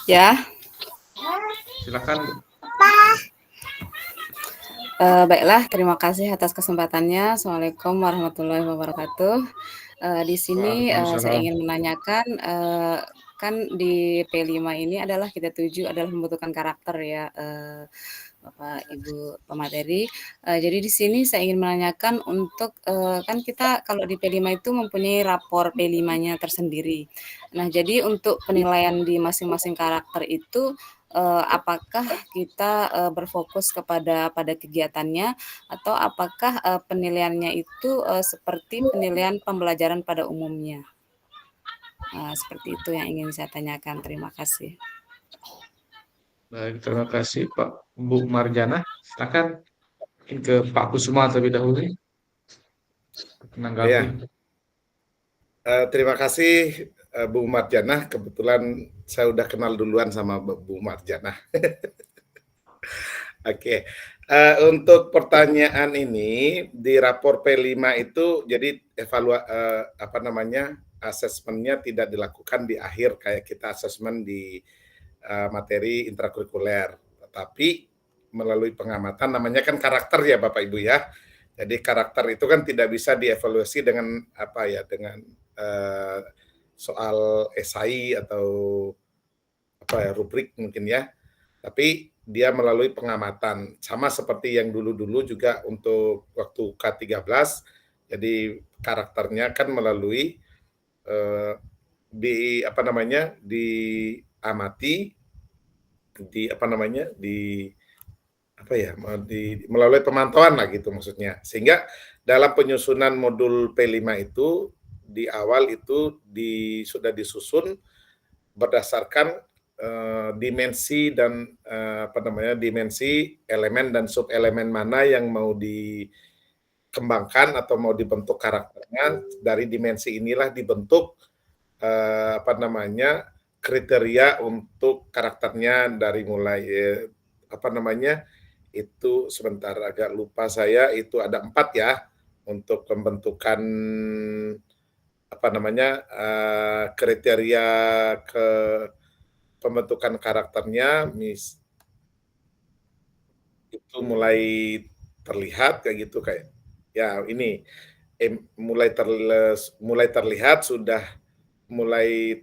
Ya. Silakan, Bu. Baiklah, terima kasih atas kesempatannya. Assalamualaikum warahmatullahi wabarakatuh. Di sini saya ingin menanyakan, kan di P5 ini adalah kita tuju adalah pembentukan karakter ya, Bapak Ibu pemateri. Jadi di sini saya ingin menanyakan untuk kan kita kalau di P5 itu mempunyai rapor P5-nya tersendiri. Nah, jadi untuk penilaian di masing-masing karakter itu apakah kita berfokus pada kegiatannya atau apakah penilaiannya itu seperti penilaian pembelajaran pada umumnya? Seperti itu yang ingin saya tanyakan. Terima kasih. Baik, terima kasih Pak Bu Marjana. Silakan ke Pak Kusuma terlebih dahulu. Menanggapi. Terima kasih Bu Marjana. Kebetulan saya udah kenal duluan sama Bu Marjana. Oke. Untuk pertanyaan ini di rapor P5 itu jadi asesmennya tidak dilakukan di akhir kayak kita asesmen di materi intrakurikuler, tetapi melalui pengamatan, namanya kan karakter ya Bapak Ibu ya. Jadi karakter itu kan tidak bisa dievaluasi dengan dengan soal esai atau rubrik mungkin ya. Tapi dia melalui pengamatan, sama seperti yang dulu-dulu juga untuk waktu K13. Jadi karakternya kan melalui melalui pemantauan lah gitu maksudnya. Sehingga dalam penyusunan modul P5 itu di awal itu sudah disusun berdasarkan dimensi dan dimensi elemen dan subelemen mana yang mau dikembangkan atau mau dibentuk karakternya. Dari dimensi inilah dibentuk kriteria untuk karakternya, dari mulai itu sebentar agak lupa saya, itu ada 4 ya untuk pembentukan kriteria ke pembentukan karakternya. Itu mulai terlihat kayak gitu, kayak ya ini mulai terlihat sudah mulai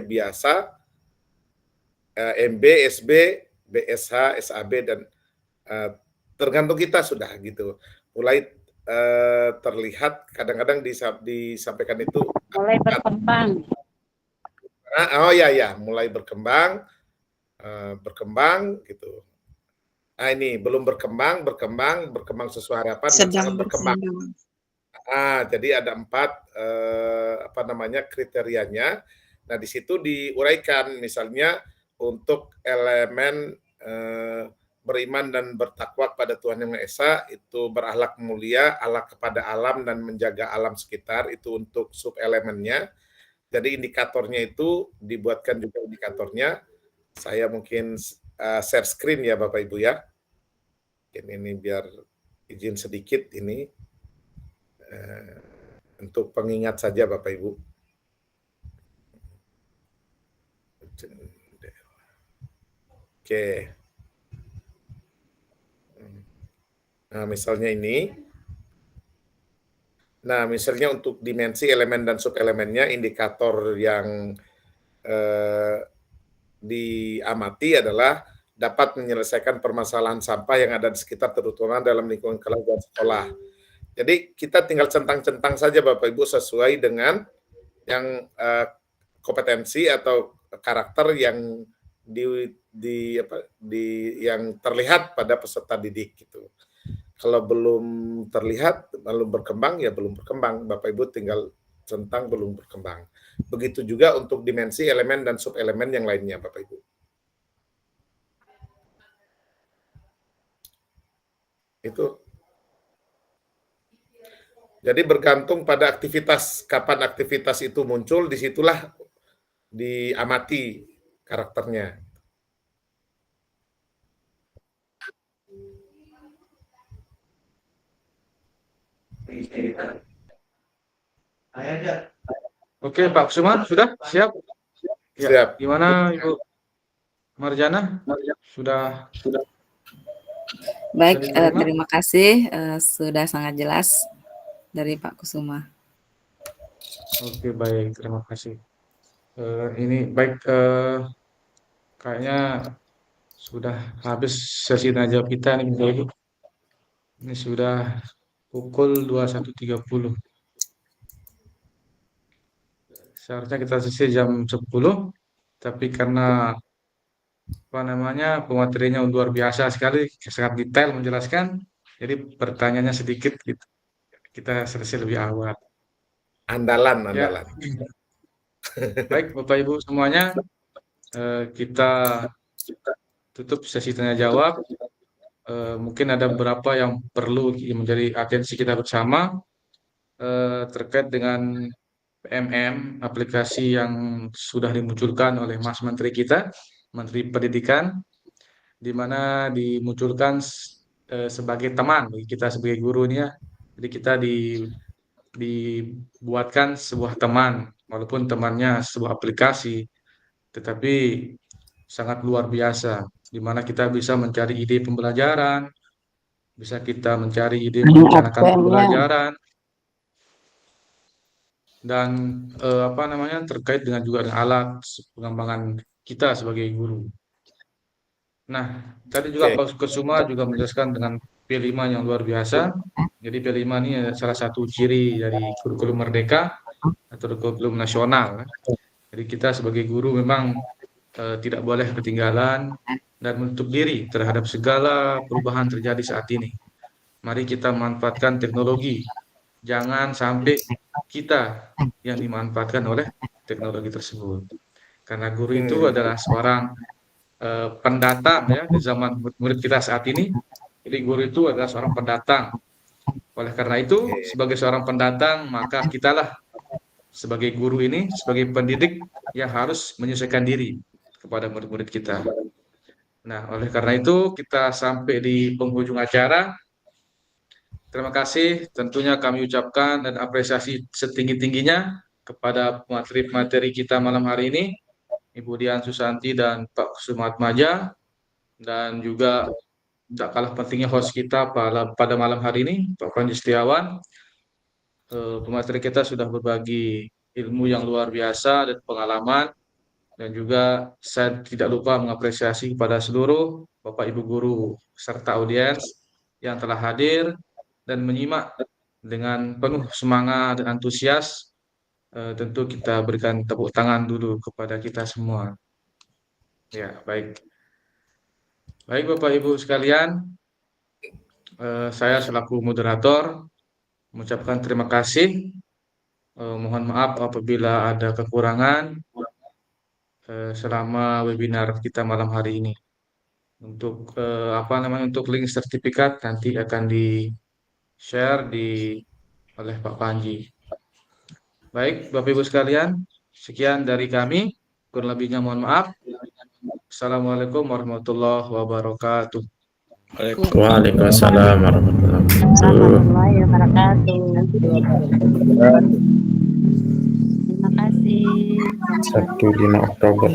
biasa, MB, SB, BSH, SAB, dan tergantung kita sudah gitu. Mulai terlihat kadang-kadang disampaikan itu Mulai berkembang. oh ya, mulai berkembang gitu. Nah ini belum berkembang sesuai harapan dan sangat berkembang. Jadi ada 4 kriterianya. Nah di situ diuraikan misalnya untuk elemen beriman dan bertakwa pada Tuhan Yang Maha Esa, itu berakhlak mulia, akhlak kepada alam dan menjaga alam sekitar, itu untuk sub elemennya. Jadi indikatornya itu dibuatkan juga indikatornya. Saya mungkin share screen ya Bapak Ibu ya. Ini biar izin sedikit ini untuk pengingat saja Bapak Ibu. Oke. Nah, misalnya ini. Nah, misalnya untuk dimensi elemen dan subelemennya, indikator yang diamati adalah dapat menyelesaikan permasalahan sampah yang ada di sekitar, terutama dalam lingkungan kelas dan sekolah. Jadi kita tinggal centang-centang saja Bapak Ibu sesuai dengan yang kompetensi atau karakter yang yang terlihat pada peserta didik gitu. Kalau belum terlihat, belum berkembang, ya belum berkembang. Bapak Ibu tinggal centang belum berkembang. Begitu juga untuk dimensi elemen dan subelemen yang lainnya, Bapak Ibu. Itu. Jadi bergantung pada aktivitas, kapan aktivitas itu muncul, disitulah diamati karakternya. Oke, Pak Kusuma, sudah siap? Ya, Siap. gimana Ibu Marjana? Sudah. Baik, bisa diterima? terima kasih, sudah sangat jelas dari Pak Kusuma. Oke, baik, terima kasih. Ini baik, kayaknya sudah habis sesi tanya jawab kita nih, Bapak Ibu. Ini sudah pukul 21.30. Seharusnya kita selesai jam 10, tapi karena pematerinya luar biasa sekali, sangat detail menjelaskan, jadi pertanyaannya sedikit gitu. Kita selesai lebih awal. Andalan. Ya. Baik, Bapak Ibu semuanya, kita tutup sesi tanya jawab. Mungkin ada beberapa yang perlu menjadi atensi kita bersama terkait dengan PMM, aplikasi yang sudah dimunculkan oleh Mas Menteri kita, Menteri Pendidikan, di mana dimunculkan sebagai teman bagi kita sebagai guru ini ya. Jadi kita dibuatkan sebuah teman, walaupun temannya sebuah aplikasi, tetapi sangat luar biasa, di mana kita bisa mencari ide pembelajaran, bisa kita mencari ide merencanakan pembelajaran, dan terkait dengan juga dengan alat pengembangan kita sebagai guru. Nah, tadi juga Pak Kusuma juga menjelaskan dengan P5 yang luar biasa. Jadi P5 ini salah satu ciri dari kurikulum merdeka atau kurikulum nasional. Jadi kita sebagai guru memang tidak boleh ketinggalan dan menutup diri terhadap segala perubahan terjadi saat ini. Mari kita manfaatkan teknologi. Jangan sampai kita yang dimanfaatkan oleh teknologi tersebut. Karena guru itu adalah seorang pendatang ya di zaman murid kita saat ini. Jadi guru itu adalah seorang pendatang. Oleh karena itu, sebagai seorang pendatang, maka kitalah sebagai guru ini, sebagai pendidik yang harus menyesuaikan diri kepada murid-murid kita. Nah, oleh karena itu kita sampai di penghujung acara. Terima kasih, tentunya kami ucapkan dan apresiasi setinggi-tingginya kepada materi kita malam hari ini, Ibu Dian Susanti dan Pak Kusuma Atmaja, dan juga tidak kalah pentingnya host kita pada malam hari ini, Pak Panji Setiawan. Pemateri kita sudah berbagi ilmu yang luar biasa dan pengalaman. Dan juga saya tidak lupa mengapresiasi kepada seluruh Bapak Ibu guru serta audiens yang telah hadir dan menyimak dengan penuh semangat dan antusias. Tentu kita berikan tepuk tangan dulu kepada kita semua. Ya, baik. Baik Bapak Ibu sekalian, saya selaku moderator mengucapkan terima kasih. Mohon maaf apabila ada kekurangan selama webinar kita malam hari ini. Untuk untuk link sertifikat nanti akan di-share oleh Pak Panji. Baik, Bapak Ibu sekalian, sekian dari kami. Kurang lebihnya mohon maaf. Assalamualaikum warahmatullahi wabarakatuh. Waalaikumsalam warahmatullahi wabarakatuh. Terima kasih. 1 5 Oktober.